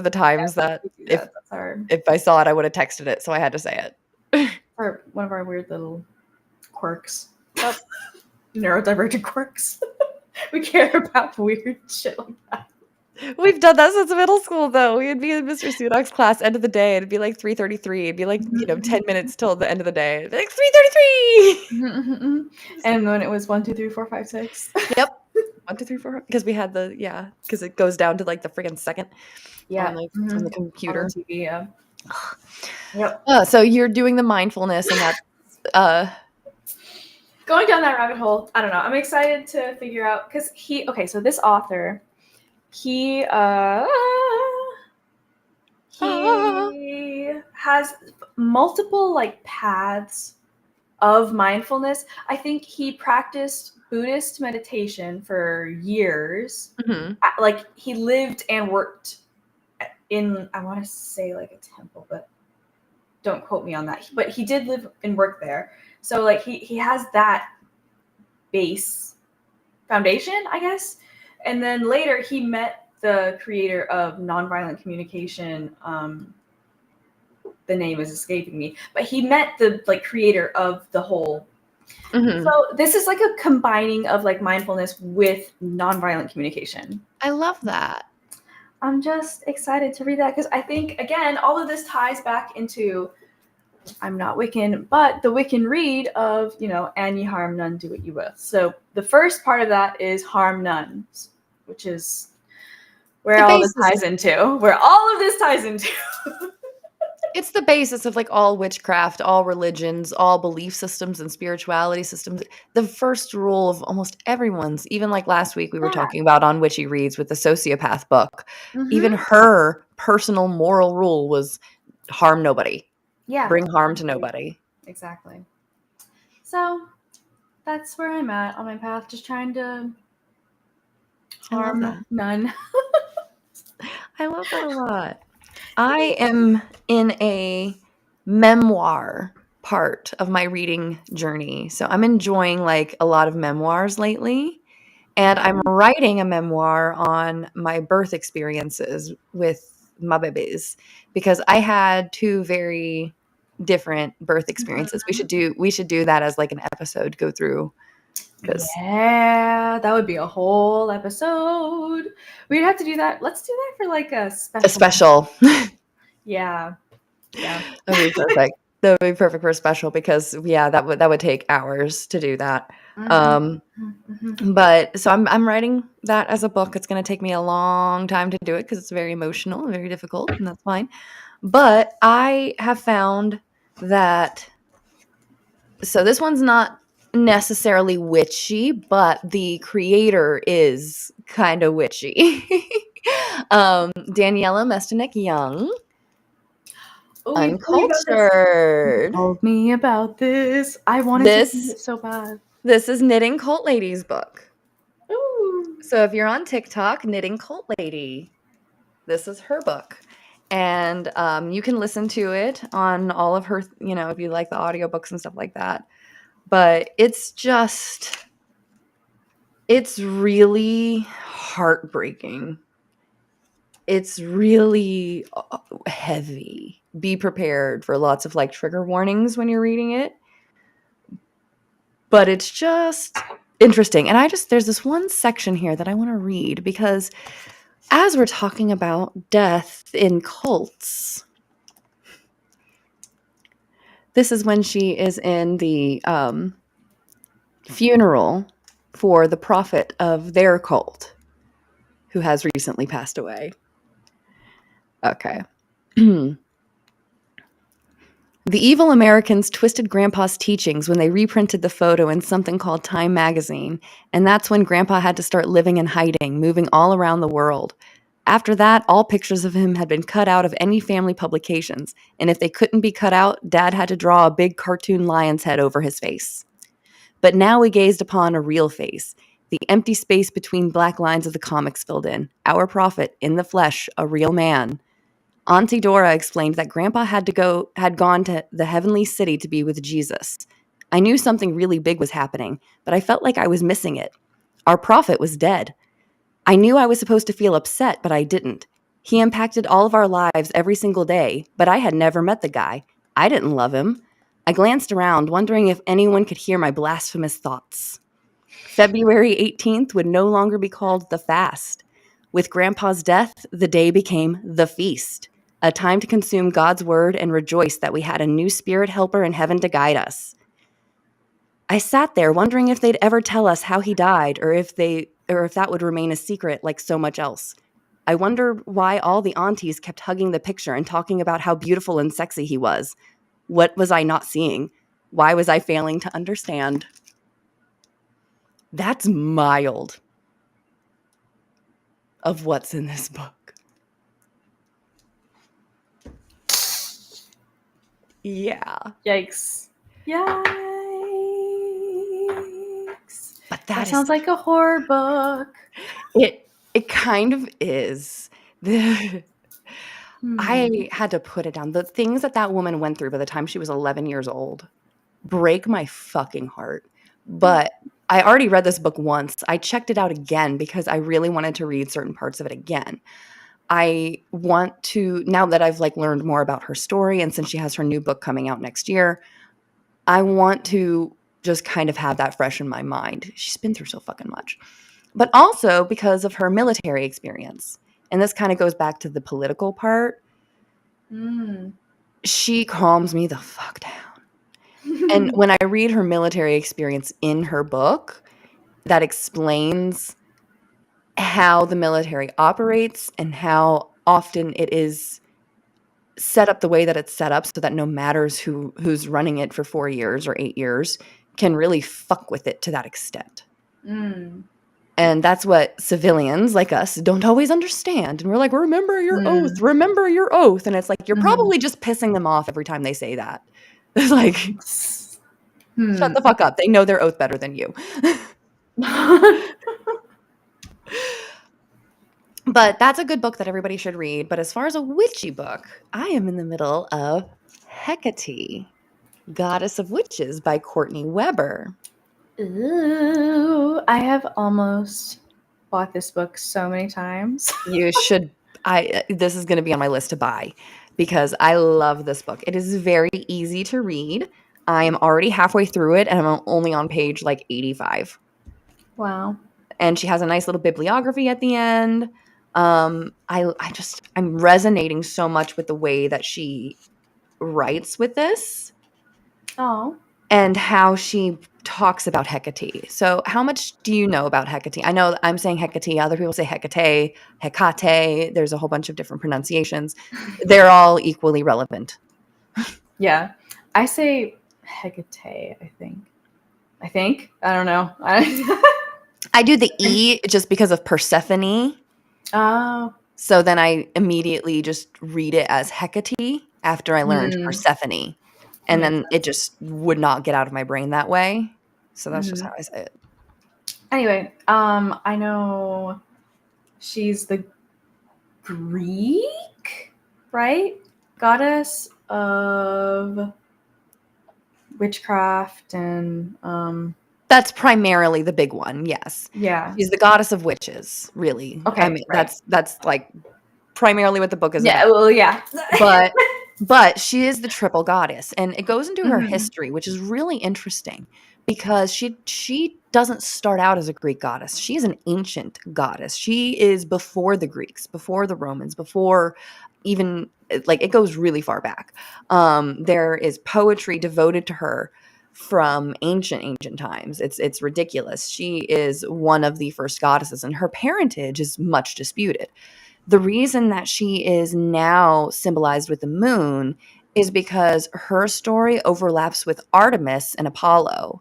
the times that We do if that. That's our I saw it, I would have texted it, so I had to say it. one of our weird little quirks. Neurodivergent quirks. We care about weird shit like that. We've done that since middle school, though. We'd be in Mr. Sudak's class end of the day. It'd be like 3:33. It'd be like, 10 minutes till the end of the day. It'd be like 3:33. And then it was 1, 2, 3, 4, 5, 6. Yep. 1, 2, 3, 4. Because we had because it goes down to like the friggin' second Yeah. on the On computer. the TV, yeah. Yep. So you're doing the mindfulness, and that's Going down that rabbit hole, I don't know. I'm excited to figure out because so this author, he he has multiple like paths of mindfulness. I think he practiced Buddhist meditation for years. mhm. Like he lived and worked in, I want to say like a temple, but don't quote me on that. But he did live and work there. So like he has that base foundation, I guess. And then later he met the creator of nonviolent communication, the name is escaping me, but he met the like creator of the whole. Mhm. So this is like a combining of like mindfulness with nonviolent communication. I love that. I'm just excited to read that because I think again all of this ties back into I'm not Wiccan, but the Wiccan read of, and ye harm none, do what you will. So the first part of that is harm none, which is where The all this basis. ties into, where all of this ties into. It's the basis of like all witchcraft, all religions, all belief systems and spirituality systems. The first rule of almost everyone's, even like last week we were Yeah. talking about on Witchy Reads with the sociopath book. Mhm. Even her personal moral rule was harm nobody. Yeah. Bring harm to nobody. Exactly. So that's where I'm at on my path, just trying to harm none. I love that a lot. I am in a memoir part of my reading journey. So I'm enjoying like a lot of memoirs lately. And I'm writing a memoir on my birth experiences with my babies because I had two very different birth experiences. We should do that as like an episode, go through. Yeah, that would be a whole episode. We'd have to do that. Let's do that for like a special. A special. Yeah. That would be perfect. That would be perfect for a special because that would take hours to do that. But so I'm writing that as a book. It's going to take me a long time to do it because it's very emotional and very difficult, and that's fine. But I have found that so this one's not necessarily witchy, but the creator is kind of witchy. Daniela Mestenik Young. Uncultured. Told me about this. I wanted to read it so bad. This is Knitting Cult Lady's book. Ooh. So if you're on TikTok, Knitting Cult Lady, this is her book. And you can listen to it on all of her, if you like the audiobooks and stuff like that. But it's really heartbreaking. It's really heavy. Be prepared for lots of like trigger warnings when you're reading it. But it's just interesting. And there's this one section here that I want to read because as we're talking about death in cults, this is when she is in the funeral for the prophet of their cult who has recently passed away. Okay. The evil Americans twisted Grandpa's teachings when they reprinted the photo in something called Time magazine, and that's when Grandpa had to start living in hiding, moving all around the world. After that, all pictures of him had been cut out of any family publications, and if they couldn't be cut out, Dad had to draw a big cartoon lion's head over his face. But now we gazed upon a real face, the empty space between black lines of the comics filled in, our prophet, in the flesh, a real man. Auntie Dora explained that Grandpa had gone to the heavenly city to be with Jesus. I knew something really big was happening, but I felt like I was missing it. Our prophet was dead. I knew I was supposed to feel upset, but I didn't. He impacted all of our lives every single day, but I had never met the guy. I didn't love him. I glanced around, wondering if anyone could hear my blasphemous thoughts. February 18th would no longer be called the fast. With Grandpa's death, the day became the feast. A time to consume God's word and rejoice that we had a new spirit helper in heaven to guide us. I sat there wondering if they'd ever tell us how he died or if that would remain a secret like so much else. I wondered why all the aunties kept hugging the picture and talking about how beautiful and sexy he was. What was I not seeing? Why was I failing to understand? That's mild of what's in this book. Yeah. Yikes. Yikes. But that sounds like a horror book. It kind of is. I had to put it down. The things that woman went through by the time she was 11 years old break my fucking heart. But I already read this book once. I checked it out again because I really wanted to read certain parts of it again. I want to, now that I've like learned more about her story, and since she has her new book coming out next year, I want to just kind of have that fresh in my mind. She's been through so fucking much. But also because of her military experience. And this kind of goes back to the political part. She calms me the fuck down. And when I read her military experience in her book, that explains how the military operates and how often it is set up the way that it's set up so that no matters who's running it for 4 years or 8 years can really fuck with it to that extent. And that's what civilians like us don't always understand. And we're like, remember your oath, remember your oath. And it's like, you're probably just pissing them off every time they say that. It's like, shut the fuck up. They know their oath better than you. But that's a good book that everybody should read. But as far as a witchy book, I am in the middle of Hecate, Goddess of Witches by Courtney Weber. Ooh, I have almost bought this book so many times. You should. This is going to be on my list to buy because I love this book. It is very easy to read. I am already halfway through it, and I'm only on page like 85. Wow. And she has a nice little bibliography at the end. I'm resonating so much with the way that she writes with this. Oh. And how she talks about Hecate. So how much do you know about Hecate? I know I'm saying Hecate. Other people say Hecate, Hecate. There's a whole bunch of different pronunciations. They're all equally relevant. Yeah. I say Hecate, I think. I don't know. I do the E just because of Persephone. Oh. So then I immediately just read it as Hecate after I learned Persephone. And then it just would not get out of my brain that way. So that's just how I say it. Anyway, I know she's the Greek, right? Goddess of witchcraft and that's primarily the big one, yes. Yeah. She's the goddess of witches, really. Okay, I mean, right. that's like primarily what the book is Yeah, about. well, yeah. But she is the triple goddess, and it goes into her history, which is really interesting because she doesn't start out as a Greek goddess. She is an ancient goddess. She is before the Greeks, before the Romans, before even like it goes really far back. There is poetry devoted to her from ancient times. It's ridiculous. She is one of the first goddesses, and her parentage is much disputed. The reason that she is now symbolized with the moon is because her story overlaps with Artemis and Apollo.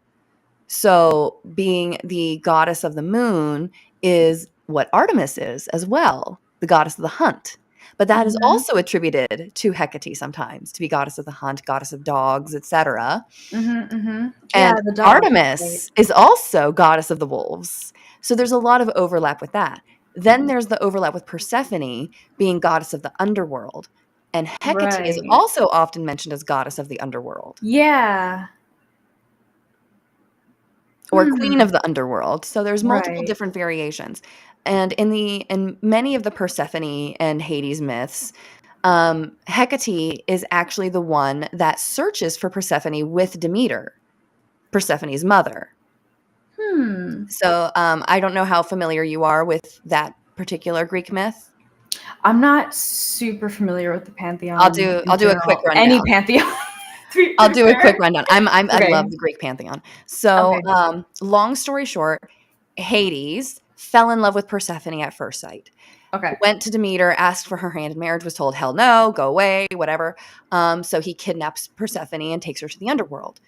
So being the goddess of the moon is what Artemis is as well, the goddess of the hunt. But that is also attributed to Hecate sometimes, to be goddess of the hunt, goddess of dogs, etc. And the Artemis is also goddess of the wolves. So there's a lot of overlap with that. Then there's the overlap with Persephone being goddess of the underworld. And Hecate is also often mentioned as goddess of the underworld. Yeah. Or queen of the underworld. So there's multiple different variations. And in many of the Persephone and Hades myths, Hecate is actually the one that searches for Persephone with Demeter, Persephone's mother. So I don't know how familiar you are with that particular Greek myth. I'm not super familiar with the pantheon. I'll do a quick rundown. Any pantheon. I'll do a quick rundown. I love the Greek pantheon. So long story short, Hades fell in love with Persephone at first sight. Okay. Went to Demeter, asked for her hand in marriage, was told, hell no, go away, whatever. So he kidnaps Persephone and takes her to the underworld.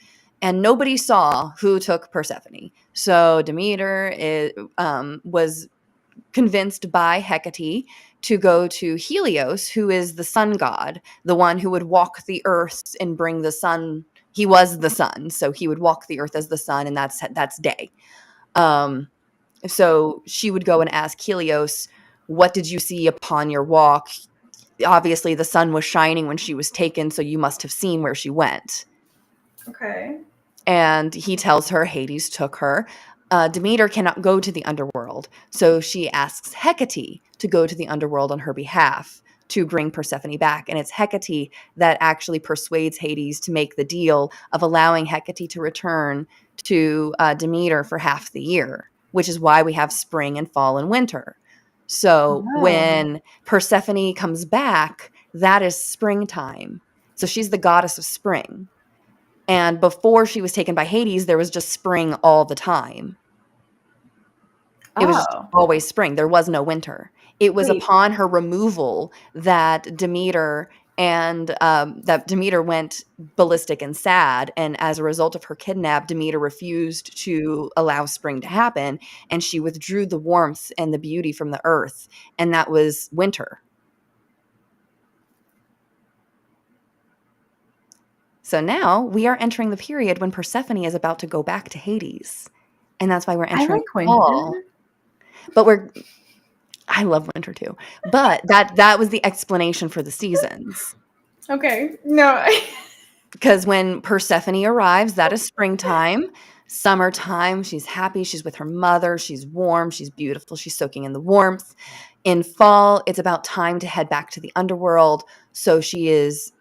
And nobody saw who took Persephone. So Demeter was convinced by Hecate to go to Helios, who is the sun god, the one who would walk the earth and bring the sun. He was the sun, so he would walk the earth as the sun, and that's day. So she would go and ask Helios, what did you see upon your walk? Obviously, the sun was shining when she was taken, so you must have seen where she went. Okay. And he tells her Hades took her. Demeter cannot go to the underworld, so she asks Hecate to go to the underworld on her behalf to bring Persephone back. And it's Hecate that actually persuades Hades to make the deal of allowing Hecate to return to Demeter for half the year, which is why we have spring and fall and winter. So when Persephone comes back, that is springtime. So she's the goddess of spring. And before she was taken by Hades, there was just spring all the time. It was just always spring. There was no winter. It was upon her removal that Demeter went ballistic and sad. And as a result of her kidnap, Demeter refused to allow spring to happen. And she withdrew the warmth and the beauty from the earth. And that was winter. So now we are entering the period when Persephone is about to go back to Hades. And that's why we're entering fall. But I love winter too. But that was the explanation for the seasons. Okay. No. Because when Persephone arrives, that is springtime. Summertime, she's happy. She's with her mother. She's warm. She's beautiful. She's soaking in the warmth. In fall, it's about time to head back to the underworld. So she is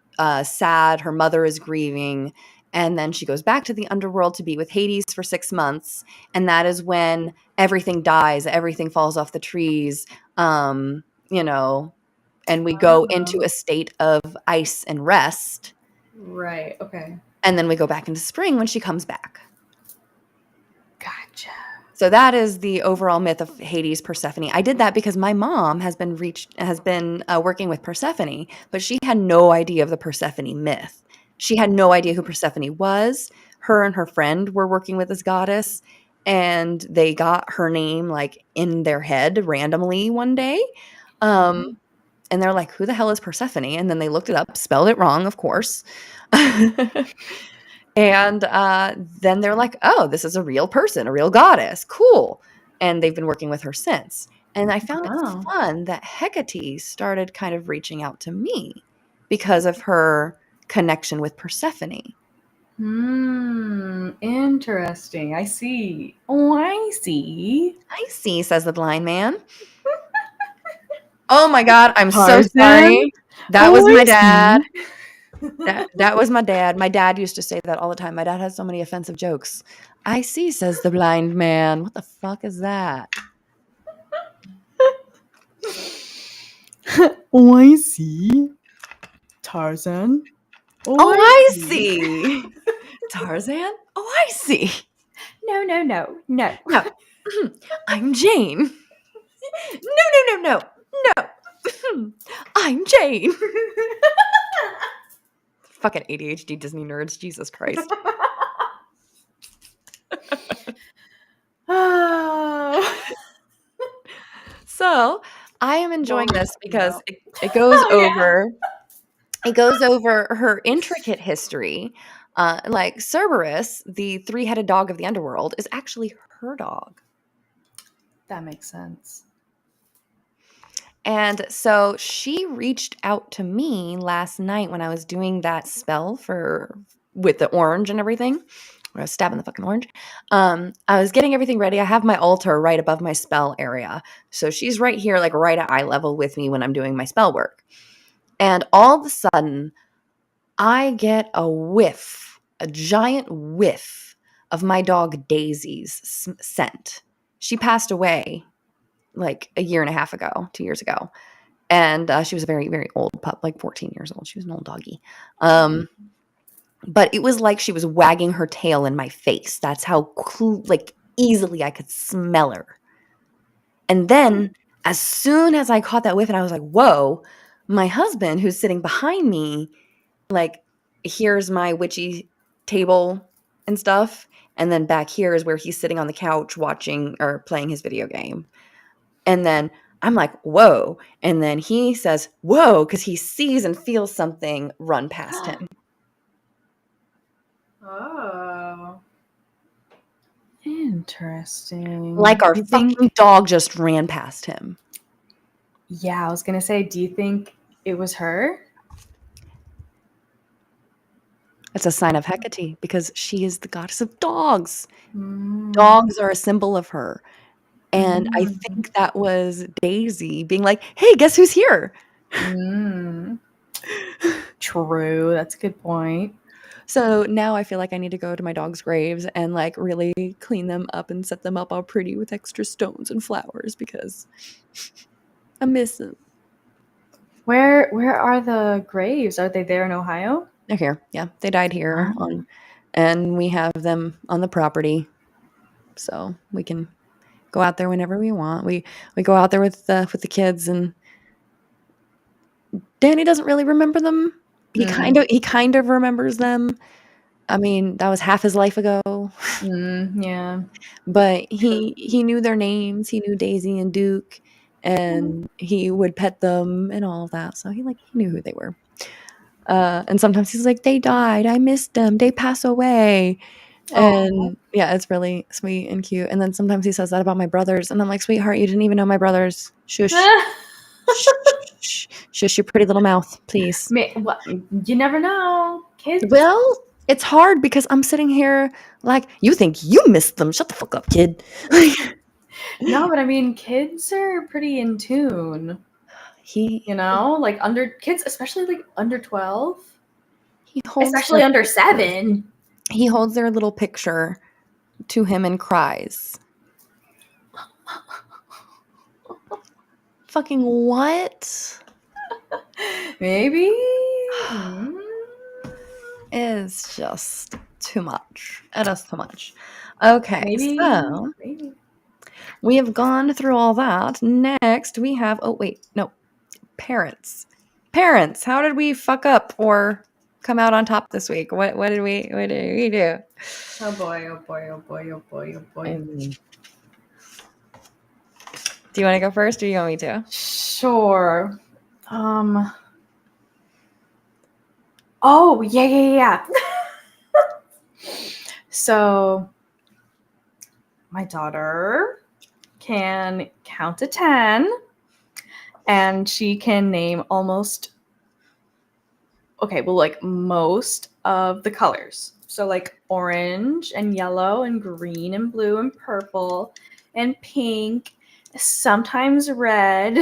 sad. Her mother is grieving. And then she goes back to the underworld to be with Hades for 6 months. And that is when everything dies. Everything falls off the trees, and we go into a state of ice and rest. Right. Okay. And then we go back into spring when she comes back. Gotcha. So that is the overall myth of Hades Persephone. I did that because my mom has been working with Persephone, but she had no idea of the Persephone myth. She had no idea who Persephone was. Her and her friend were working with this goddess, and they got her name like in their head randomly one day. And they're like, who the hell is Persephone? And then they looked it up, spelled it wrong, of course. And then they're like, oh, this is a real person, a real goddess. Cool. And they've been working with her since. And I found it fun that Hecate started kind of reaching out to me because of her connection with Persephone. Interesting. I see. Oh, I see. I see, says the blind man. Oh my God, I'm so sorry. That was my dad. That was my dad. My dad used to say that all the time. My dad has so many offensive jokes. I see, says the blind man. What the fuck is that? Oh, I see. Tarzan. Oh, I see. Tarzan? Oh, I see. No. I'm Jane. No. I'm Jane. Fucking ADHD Disney nerds. Jesus Christ. So I am enjoying this because it goes over. It goes over her intricate history. Like Cerberus, the 3-headed dog of the underworld, is actually her dog. That makes sense. And so she reached out to me last night when I was doing that spell with the orange and everything. I was stabbing the fucking orange. I was getting everything ready. I have my altar right above my spell area. So she's right here, like right at eye level with me when I'm doing my spell work. And all of a sudden, I get a giant whiff of my dog Daisy's scent. She passed away like a year and a half ago, 2 years ago. And she was a very, very old pup, like 14 years old. She was an old doggy. But it was like she was wagging her tail in my face. That's how easily I could smell her. And then as soon as I caught that whiff and I was like, whoa, my husband who's sitting behind me, like here's my witchy table and stuff. And then back here is where he's sitting on the couch watching or playing his video game. And then I'm like, whoa. And then he says, whoa, because he sees and feels something run past him. Oh. Interesting. Like our fucking dog just ran past him. Yeah, I was going to say, do you think it was her? It's a sign of Hecate because she is the goddess of dogs. Mm. Dogs are a symbol of her. And I Mm. think that was Daisy being like, "Hey, guess who's here?" Mm. True. That's a good point. So now I feel like I need to go to my dog's graves and like really clean them up and set them up all pretty with extra stones and flowers because I miss them. Where are the graves? Are they there in Ohio? They're here. Yeah, they died here Oh. and we have them on the property, so we can go out there whenever we want. We go out there with the kids, and Danny doesn't really remember them. Mm. He kind of remembers them. I mean, that was half his life ago. Mm. Yeah. But True. he knew their names. He knew Daisy and Duke, Mm. and he would pet them and all of that. So he knew who they were. And sometimes he's like, "They died. I missed them. They pass away." Oh. And yeah, it's really sweet and cute. And then sometimes he says that about my brothers, and I'm like, "Sweetheart, you didn't even know my brothers. Shush, shh, shh, shush your pretty little mouth, please." What, you never know. Kids. Well, it's hard because I'm sitting here like, "You think you missed them? Shut the fuck up, kid." No, but I mean, kids are pretty in tune. he Like under kids, especially like under 12, he holds their especially under picture. 7. He holds their little picture to him and cries. Fucking what? Maybe. Mm. Is just too much. It is too much. Okay, Maybe. so Maybe. we have gone through all that. Next, we have parents. Parents, how did we fuck up or come out on top this week? What did we do? Oh boy, oh boy, oh boy, oh boy, oh boy. Do you want to go first or do you want me to? Sure. Oh, yeah. So, my daughter can count to 10 and she can name most of the colors. So like orange and yellow and green and blue and purple and pink, sometimes red,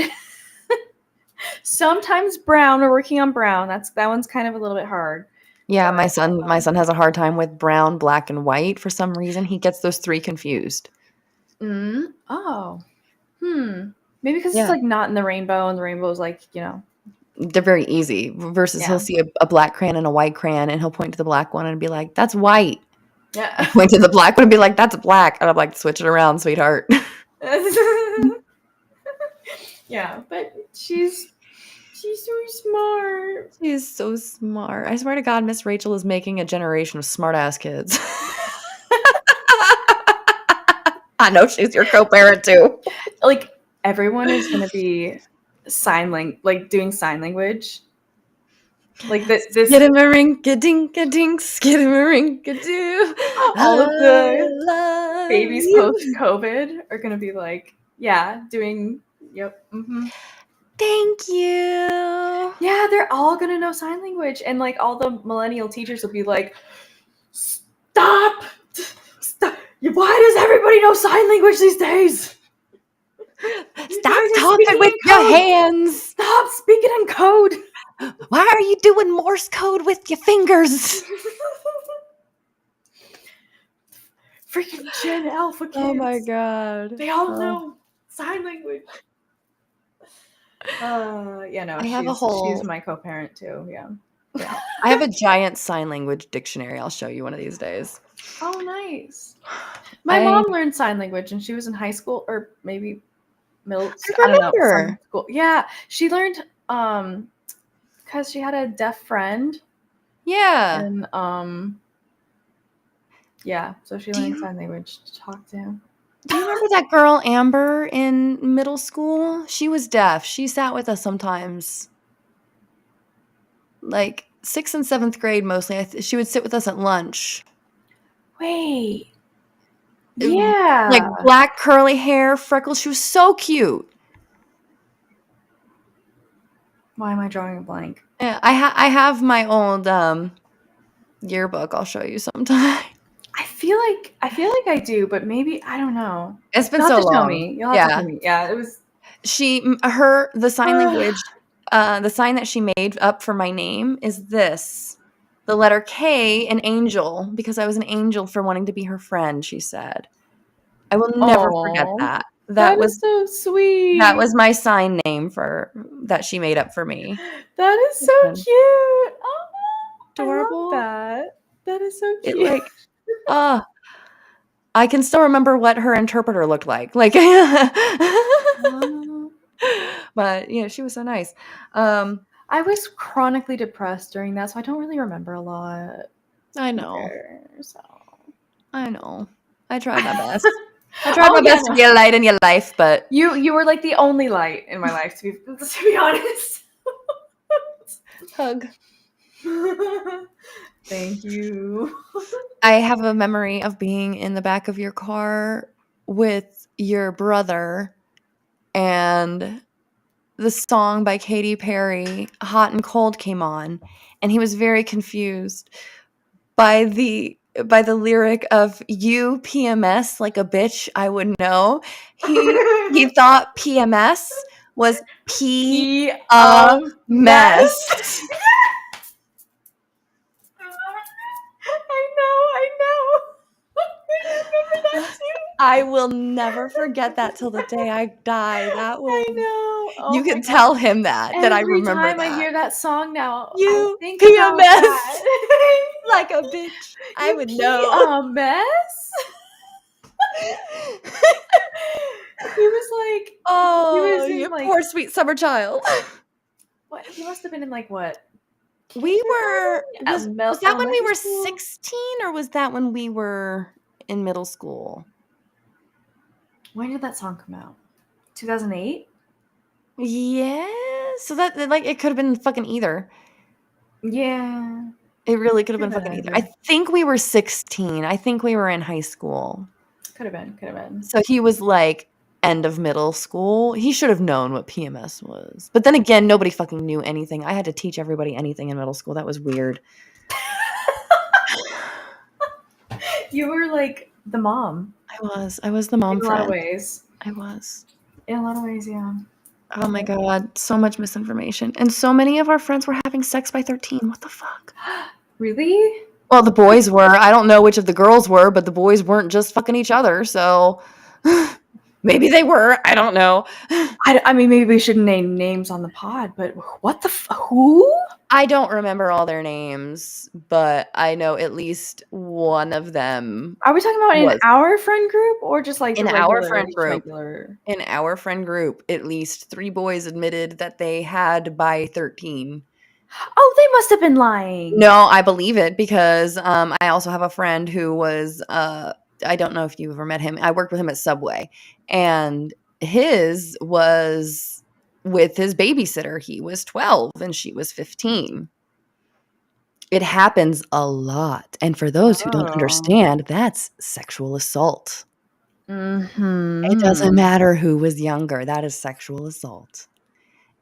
sometimes brown. We're working on brown. That one's kind of a little bit hard. Yeah, my son has a hard time with brown, black, and white for some reason. He gets those three confused. Oh. Maybe because it's Yeah. like not in the rainbow and the rainbow is like, They're very easy versus he'll yeah. see a black crayon and a white crayon and he'll point to the black one and be like, "That's white." Yeah. And point to the black one and be like, "That's black." And I'm like, "Switch it around, sweetheart." Yeah, but she's so smart. She's so smart. I swear to God, Miss Rachel is making a generation of smart ass kids. I know she's your co-parent too. Like everyone is gonna be doing sign language. Like this Skidamarinka-dinka-dink, skidamarinka-doo. all of I the love babies you. post-COVID are gonna be like, yeah, doing yep. Mm-hmm. Thank you. Yeah, they're all gonna know sign language, and like all the millennial teachers will be like, stop. Why does everybody know sign language these days? Stop talking with your hands. Stop speaking in code. Why are you doing Morse code with your fingers? Freaking Gen Alpha kids. Oh my God. They all know sign language. Yeah, no, she's my co-parent too. Yeah. I have a giant sign language dictionary. I'll show you one of these days. Oh, nice. My mom learned sign language and she was in high school or maybe middle school. I don't know. Some school. Yeah. She learned because she had a deaf friend. Yeah. And yeah, so she learned sign language to talk to him. Do you remember that girl Amber in middle school? She was deaf. She sat with us sometimes. Like 6th and 7th grade mostly. She would sit with us at lunch. Wait. Yeah. Like black curly hair, freckles. She was so cute. Why am I drawing a blank? Yeah, I have my old yearbook I'll show you sometime. I feel like I do, but maybe I don't know. It's been You'll have so to show long. me. You'll have to show me. Yeah, it was. The sign language, the sign that she made up for my name is this. The letter K, an angel, because I was an angel for wanting to be her friend, she said. I will never forget Oh, that. that is so sweet. That was my sign name that she made up for me. That is so cute. Oh, Adorable. I love that. That is so It cute. like, I can still remember what her interpreter looked like. Like, but yeah, she was so nice. I was chronically depressed during that, so I don't really remember a lot. I know. So. I know. I tried my best. I tried my best to be a light in your life, but you were like the only light in my life, to be honest. Hug. Thank you. I have a memory of being in the back of your car with your brother, and the song by Katy Perry, Hot and Cold, came on, and he was very confused by the lyric of "You PMS like a bitch I would know." He thought PMS was P a mess. I know. I remember that too. I will never forget that till the day I die. That will. I know. Oh, you can tell him that I remember every time that. I hear that song now, I You think PMS about that. like a bitch. I would know. A mess. He was like, Oh, in, you like, poor sweet summer child. what? He must have been in like what? We were was that when we were school? 16, or was that when we were in middle school? When did that song come out? 2008? Yeah. So that like it could have been fucking either. Yeah. It really could have been fucking either. I think we were 16. I think we were in high school. Could have been. So he was like end of middle school. He should have known what PMS was. But then again, nobody fucking knew anything. I had to teach everybody anything in middle school. That was weird. You were like the mom. I was the mom in a friend. lot of ways. I was. In a lot of ways, yeah. Oh my god, so much misinformation. And so many of our friends were having sex by 13. What the fuck? Really? Well, the boys were. I don't know which of the girls were, but the boys weren't just fucking each other, so maybe they were. I don't know. I mean, maybe we shouldn't name names on the pod, but what the who? I don't remember all their names, but I know at least one of them. Are we talking about in our friend group or just like in our friend group? Regular? In our friend group, at least 3 boys admitted that they had by 13. Oh, they must have been lying. No, I believe it because I also have a friend who was I don't know if you've ever met him. I worked with him at Subway, and his was with his babysitter. He was 12 and she was 15. It happens a lot. And for those who don't understand, that's sexual assault. Mm-hmm. It doesn't matter who was younger. That is sexual assault.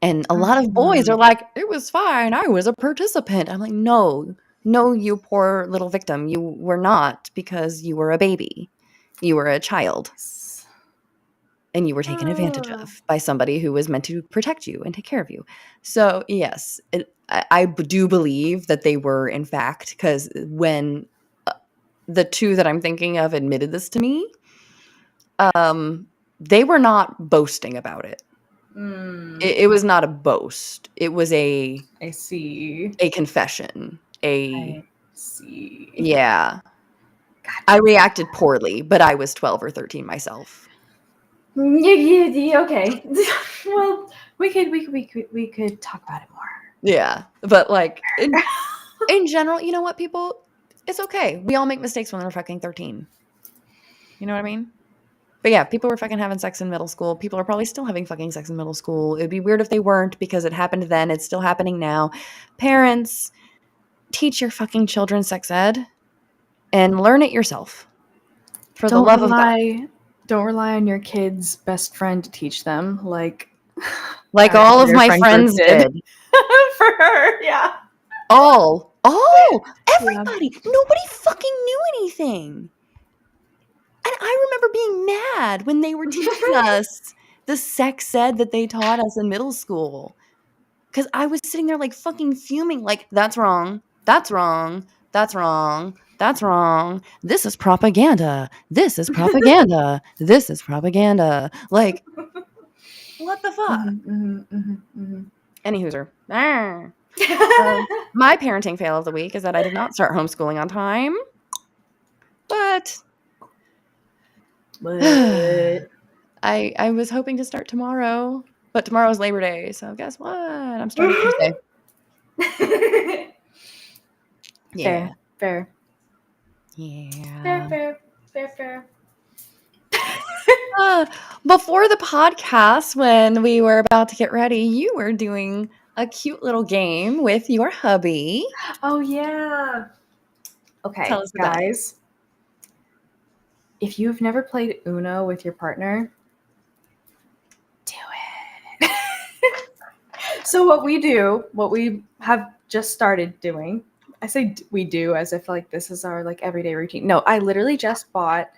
And a lot of boys are like, it was fine. I was a participant. I'm like, no, you poor little victim. You were not, because you were a baby. You were a child. And you were taken advantage of by somebody who was meant to protect you and take care of you. So, yes, I do believe that they were, in fact, because when the 2 that I'm thinking of admitted this to me, they were not boasting about it. It was not a boast. It was a confession. I see. Yeah. Gotcha. I reacted poorly, but I was 12 or 13 myself. Yeah, okay. Well, we could talk about it more. Yeah, but like in general, you know what, people? It's okay. We all make mistakes when we're fucking 13. You know what I mean? But yeah, people were fucking having sex in middle school. People are probably still having fucking sex in middle school. It'd be weird if they weren't, because it happened then. It's still happening now. Parents, teach your fucking children sex ed and learn it yourself. For the love of God. Don't rely on your kid's best friend to teach them, like all of my friends did. For her, yeah. All Oh, everybody. Nobody fucking knew anything. And I remember being mad when they were teaching us the sex ed that they taught us in middle school. Because I was sitting there like fucking fuming, like, that's wrong. That's wrong. That's wrong. That's wrong. This is propaganda. This is propaganda. This is propaganda. Like, what the fuck? Any hooser. My parenting fail of the week is that I did not start homeschooling on time. But I was hoping to start tomorrow. But tomorrow's Labor Day, so guess what? I'm starting Tuesday. Yeah. Fair. Yeah. Fair. Before the podcast, when we were about to get ready, you were doing a cute little game with your hubby. Oh, yeah. Okay, Tell us about it. guys. If you've never played Uno with your partner, do it. So what we have just started doing, I say we do as if like this is our like everyday routine. No, I literally just bought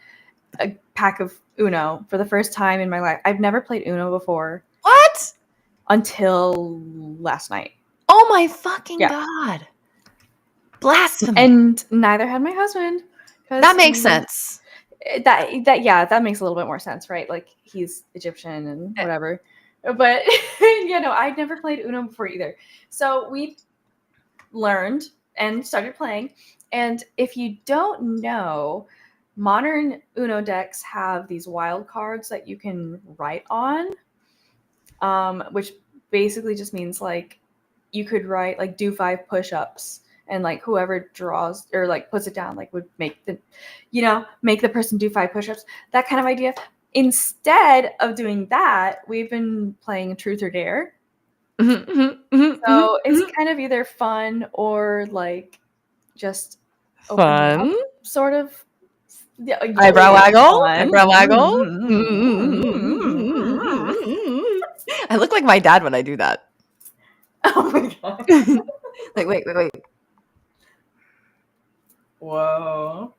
a pack of Uno for the first time in my life. I've never played Uno before. What? Until last night. Oh my fucking God. Blasphemy. And neither had my husband. That makes sense. That makes a little bit more sense, right? Like he's Egyptian and whatever. But I'd never played Uno before either. So we learned and started playing. And if you don't know, modern Uno decks have these wild cards that you can write on, which basically just means like you could write like do 5 push-ups, and like whoever draws or like puts it down like would make the person do 5 push-ups, that kind of idea. Instead of doing that, we've been playing Truth or Dare. So it's kind of either fun or like just fun, up, sort of. Yeah, eyebrow waggle. Eyebrow waggle. I look like my dad when I do that. Oh my God. Like, wait. Whoa.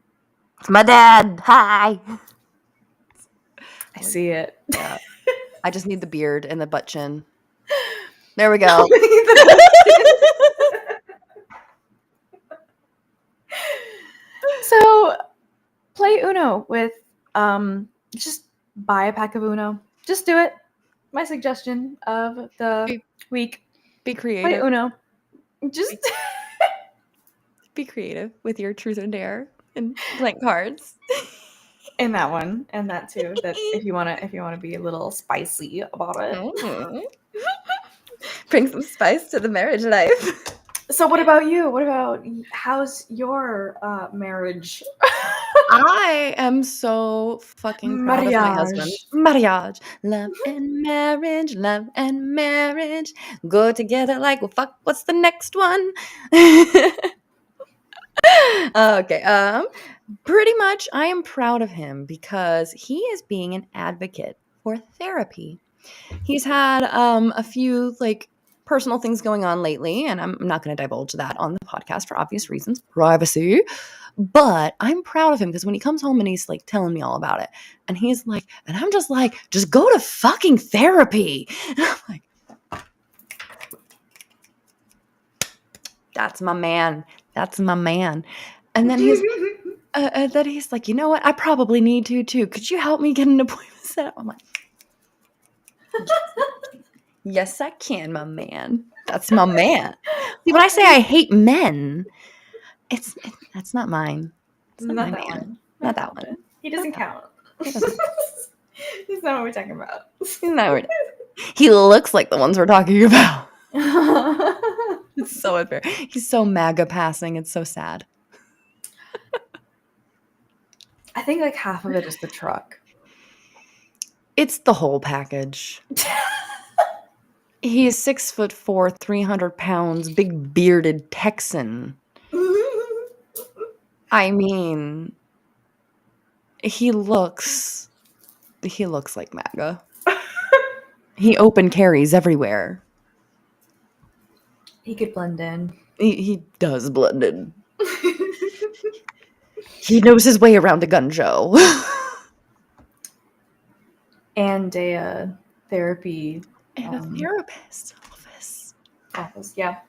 It's my dad. Hi. I see it. Yeah. I just need the beard and the butt chin. There we go. So play Uno with just buy a pack of Uno. Just do it. My suggestion of the week. Be creative. Play Uno. Just be creative with your Truth or Dare and blank cards. And that one, and that too. That if you wanna be a little spicy about it. Mm-hmm. Bring some spice to the marriage life. So what about you? How's your marriage? I am so fucking proud of my husband. Marriage. Love and marriage go together like, well, fuck, what's the next one? Okay. Pretty much I am proud of him because he is being an advocate for therapy. He's had a few like personal things going on lately, and I'm not going to divulge that on the podcast for obvious reasons, privacy. But I'm proud of him because when he comes home and he's like telling me all about it, and he's like, and I'm just like, just go to fucking therapy. And I'm like, that's my man. And then he's like, you know what? I probably need to too. Could you help me get an appointment set up? I'm like, yes, I can, my man. That's my man. See, when I say I hate men, that's not mine. It's not my man. Not that one. He doesn't count. That's not what we're talking about. No, he looks like the ones we're talking about. It's so unfair. He's so MAGA passing. It's so sad. I think like half of it is the truck. It's the whole package. He is 6'4", 300 pounds, big bearded Texan. I mean, he looks like MAGA. He open carries everywhere. He could blend in. He does blend in. He knows his way around a gun show. And a therapy And a therapist's office. Yeah.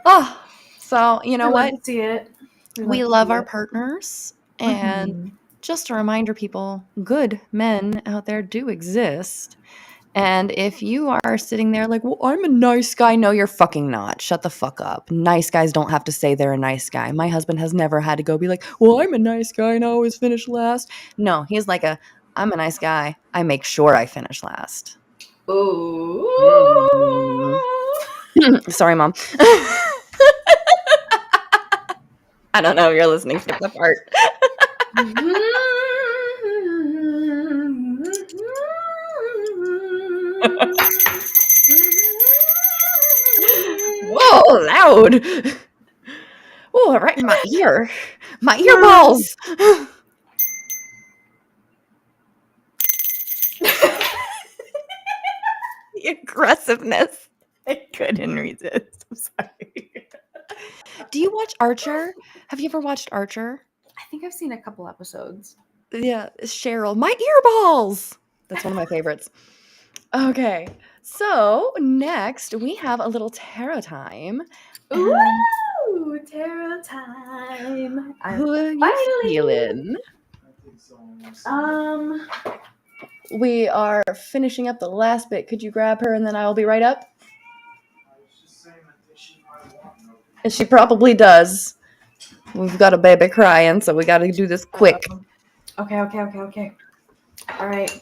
Oh, so you know We love what? to see it. We love our partners. And Mhm. just a reminder, people, good men out there do exist. And if you are sitting there like, well, I'm a nice guy. No, you're fucking not. Shut the fuck up. Nice guys don't have to say they're a nice guy. My husband has never had to go be like, well, I'm a nice guy and I always finish last. No, he's like I'm a nice guy. I make sure I finish last. Ooh. Mm. Sorry, Mom. I don't know. You're listening. Skip the part. Whoa, loud. Oh, right in my ear. My ear balls. The aggressiveness. I couldn't resist. I'm sorry. Do you watch Archer? Have you ever watched Archer? I think I've seen a couple episodes. Yeah, Cheryl. My ear balls. That's one of my favorites. Okay, so next we have a little tarot time. Ooh, tarot time. Who are you feeling? We are finishing up the last bit. Could you grab her and then I'll be right up? And she probably does. We've got a baby crying, so we got to do this quick. Okay. All right.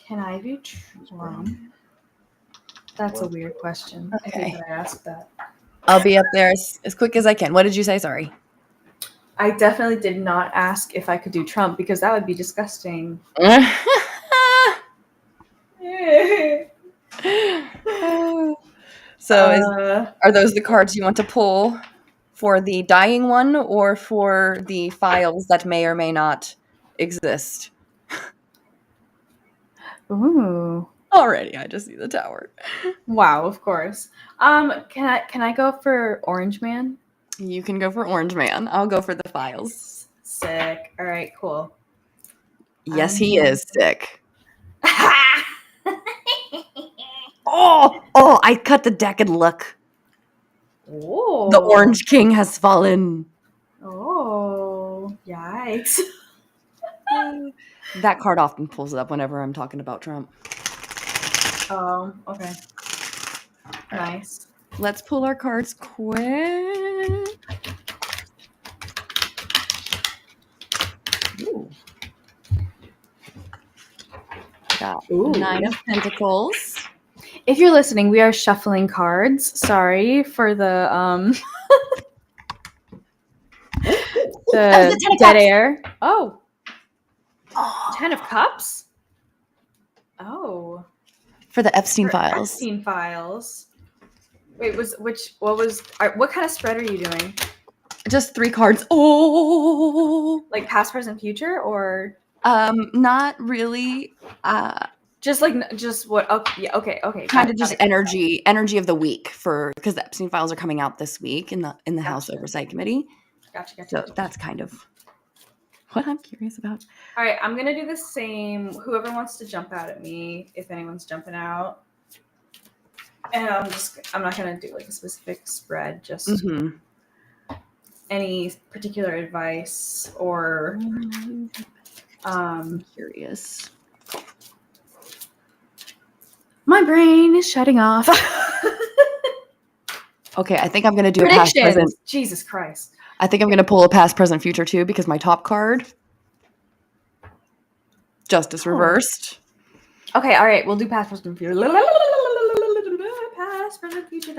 Can I do Trump? That's a weird question. Okay. I think that I asked that. I'll be up there as quick as I can. What did you say? Sorry. I definitely did not ask if I could do Trump because that would be disgusting. So are those the cards you want to pull for the dying one or for the files that may or may not exist? Ooh. Already, I just see the tower. Wow, of course. Can I go for Orange Man? You can go for Orange Man. I'll go for the files. Sick. All right, cool. Yes, he is sick. Oh, I cut the deck and look. Oh. The Orange King has fallen. Oh, yikes. That card often pulls up whenever I'm talking about Trump. Oh, okay. Nice. Let's pull our cards quick. Ooh. Got Nine of Pentacles. If you're listening, we are shuffling cards. Sorry for the the dead air. Oh. 10 of Cups? Oh. For the Epstein files. Epstein files. Wait, what kind of spread are you doing? Just 3 cards. Oh. Like past, present, future, or not really. Just what? Okay, yeah, okay. Kind of just energy of the week because the Epstein files are coming out this week in the House Oversight Committee. Gotcha. So that's kind of what I'm curious about. All right, I'm gonna do the same. Whoever wants to jump out at me, if anyone's jumping out, and I'm not gonna do like a specific spread, just any particular advice or curious. My brain is shutting off. Okay, I think I'm gonna do a past present. Jesus Christ. I think I'm gonna pull a past present future too because my top card, Justice reversed. Okay, all right, we'll do past present future. Past present future.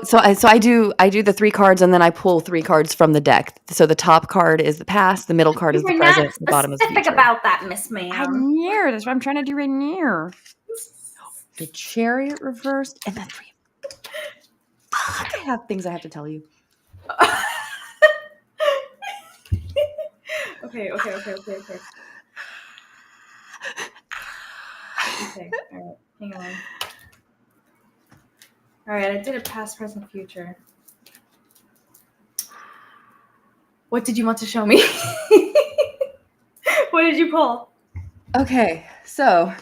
So I do the 3 cards and then I pull 3 cards from the deck. So the top card is the past, the middle card is the present, the bottom is the future. About that, Miss Ma'am. That's what I'm trying to do right here. The Chariot reversed and the 3. Fuck, I have things I have to tell you. Okay. Okay, all right, hang on. All right, I did a past, present, future. What did you want to show me? What did you pull? Okay, so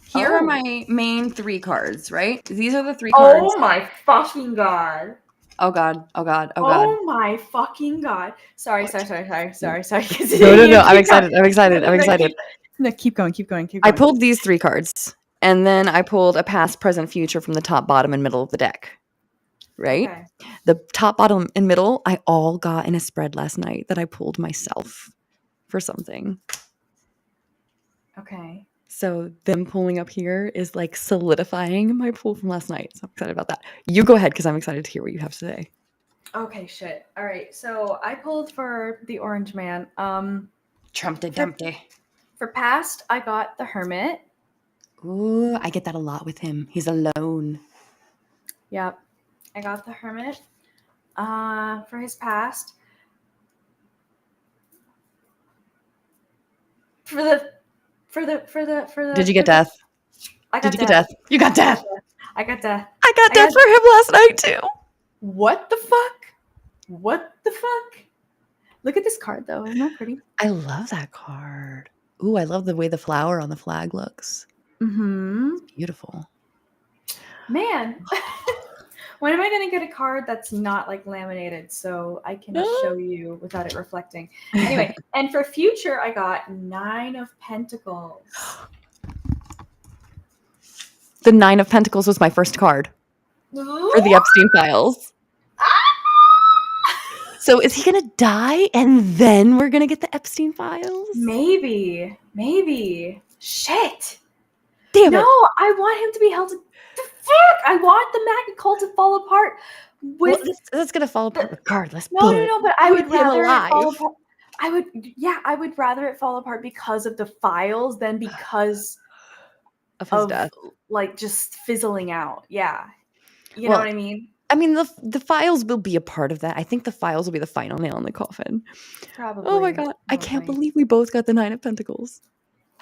here are my main 3 cards, right? These are the 3 cards. Oh my fucking god. Oh god. Oh my fucking god. Sorry. No. Continue, I'm keep excited. going. I'm excited. I'm No, excited. keep going. I pulled these 3 cards, and then I pulled a past, present, future from the top, bottom, and middle of the deck. Right? Okay. The top, bottom, and middle, I all got in a spread last night that I pulled myself for something. Okay. So them pulling up here is like solidifying my pull from last night. So I'm excited about that. You go ahead because I'm excited to hear what you have to say. Okay, shit. All right. So I pulled for the Orange Man. Trumpty Dumpty. For past, I got the Hermit. Ooh, I get that a lot with him. He's alone. Yep. I got the Hermit. For his past. For the Did you get death? I got Did you get death? You got death. I got death. I got death for him last night too. What the fuck? What the fuck? Look at this card though. Isn't that pretty? I love that card. Ooh, I love the way the flower on the flag looks. Mm-hmm. It's beautiful. Man. When am I going to get a card that's not like laminated so I can show you without it reflecting? Anyway, and for future, I got 9 of Pentacles. The 9 of Pentacles was my first card for the Epstein files. So is he going to die and then we're going to get the Epstein files? Maybe. Shit. Damn it. No, I want him to be held to... The fuck? I want the magnet cult to fall apart with... Well, that's going to fall apart regardless. No, but I would rather it fall alive. apart. I would rather it fall apart because of the files than because of his death. Like just fizzling out. Yeah. You know what I mean? I mean, the files will be a part of that. I think the files will be the final nail in the coffin. Probably. Oh my god. I can't believe we both got the 9 of Pentacles.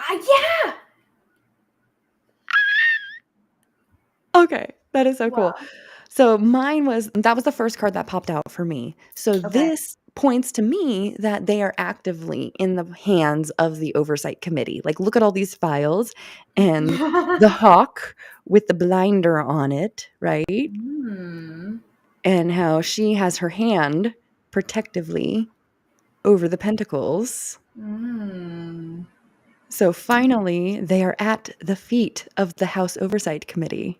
Yeah. Okay. That is so cool. So that was the first card that popped out for me. So this points to me that they are actively in the hands of the oversight committee. Like, look at all these files and the hawk with the blinder on it, right? Mm. And how she has her hand protectively over the pentacles. Mm. So finally, they are at the feet of the House Oversight Committee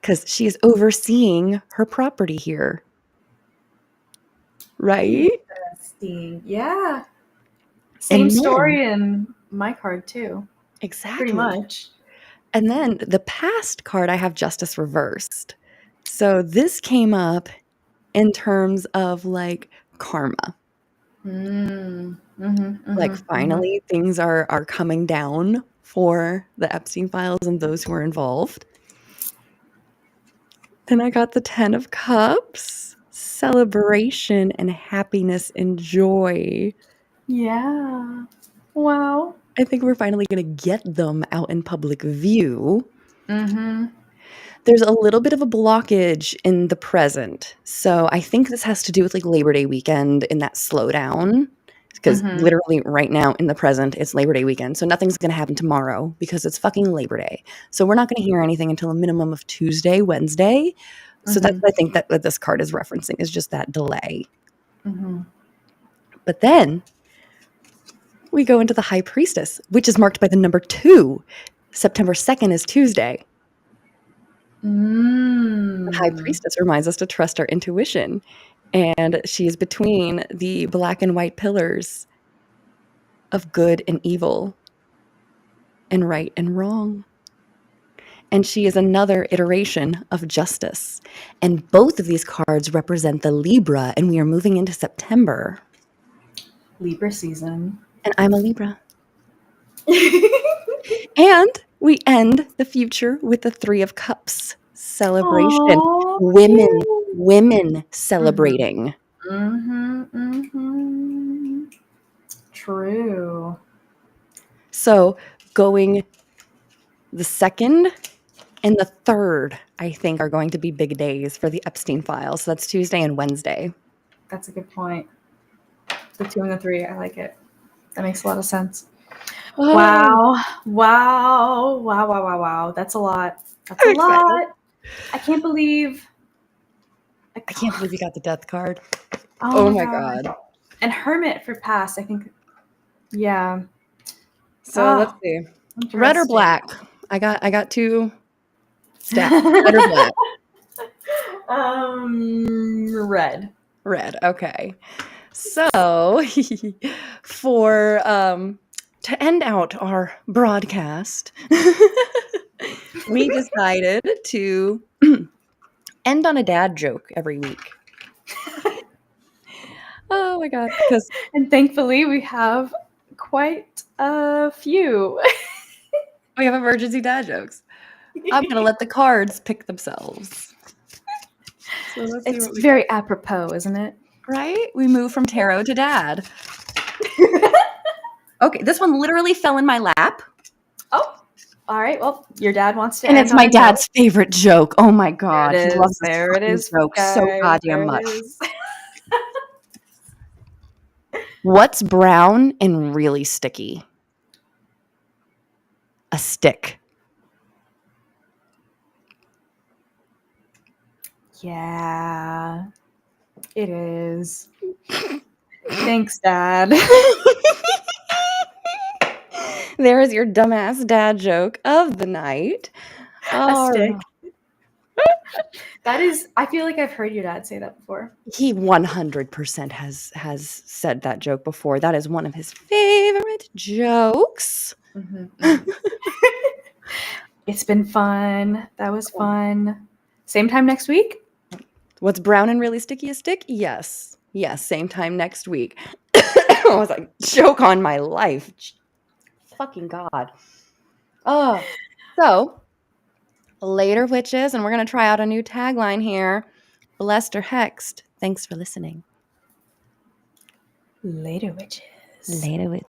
because she is overseeing her property here. Right? Interesting. Yeah. Same story in my card too. Exactly. Pretty much. And then the past card, I have Justice reversed. So this came up in terms of like karma. Like finally things are coming down for the Epstein files and those who are involved. Then I got the 10 of Cups, celebration and happiness and joy. Yeah. Wow. I think we're finally going to get them out in public view. Mm-hmm. There's a little bit of a blockage in the present. So I think this has to do with like Labor Day weekend and that slowdown. Because literally right now in the present, it's Labor Day weekend. So nothing's going to happen tomorrow because it's fucking Labor Day. So we're not going to hear anything until a minimum of Tuesday, Wednesday. So that's what I think that this card is referencing, is just that delay. But then we go into the High Priestess, which is marked by the number 2. September 2nd is Tuesday. The High Priestess reminds us to trust our intuition. And she is between the black and white pillars of good and evil and right and wrong. And she is another iteration of justice. And both of these cards represent the Libra, and we are moving into September. Libra season. And I'm a Libra. And we end the future with the 3 of Cups. Celebration. Aww, Women celebrating. True. So going The 2nd and the 3rd, I think, are going to be big days for the Epstein files. So that's Tuesday and Wednesday. That's a good point. The 2 and the 3, I like it. That makes a lot of sense. Wow. That's a lot. That's a lot. I can't believe you got the death card. Oh my God. And Hermit for past, I think. Yeah. So let's see. Red or black? I got 2 stats. Red or black? Red. Okay. So for to end out our broadcast, we decided to end on a dad joke every week. Oh my God. And thankfully we have quite a few. We have emergency dad jokes. I'm going to let the cards pick themselves. So it's very apropos, isn't it? Right? We move from tarot to dad. Okay, this one literally fell in my lap. Oh, all right. Well, your dad wants to and it's my dad's favorite joke. Oh my God. He loves this joke so goddamn much. What's brown and really sticky? A stick. Yeah, it is. Thanks, Dad. There is your dumbass dad joke of the night. A stick. That is, I feel like I've heard your dad say that before. He 100% has said that joke before. That is one of his favorite jokes. Mm-hmm. It's been fun. That was fun. Same time next week? What's brown and really sticky a stick? Yes. Yes, same time next week. I was like, joke on my life. Fucking God. Oh, so later, witches, and we're going to try out a new tagline here. Blessed or hexed. Thanks for listening. Later, witches. Later, witches.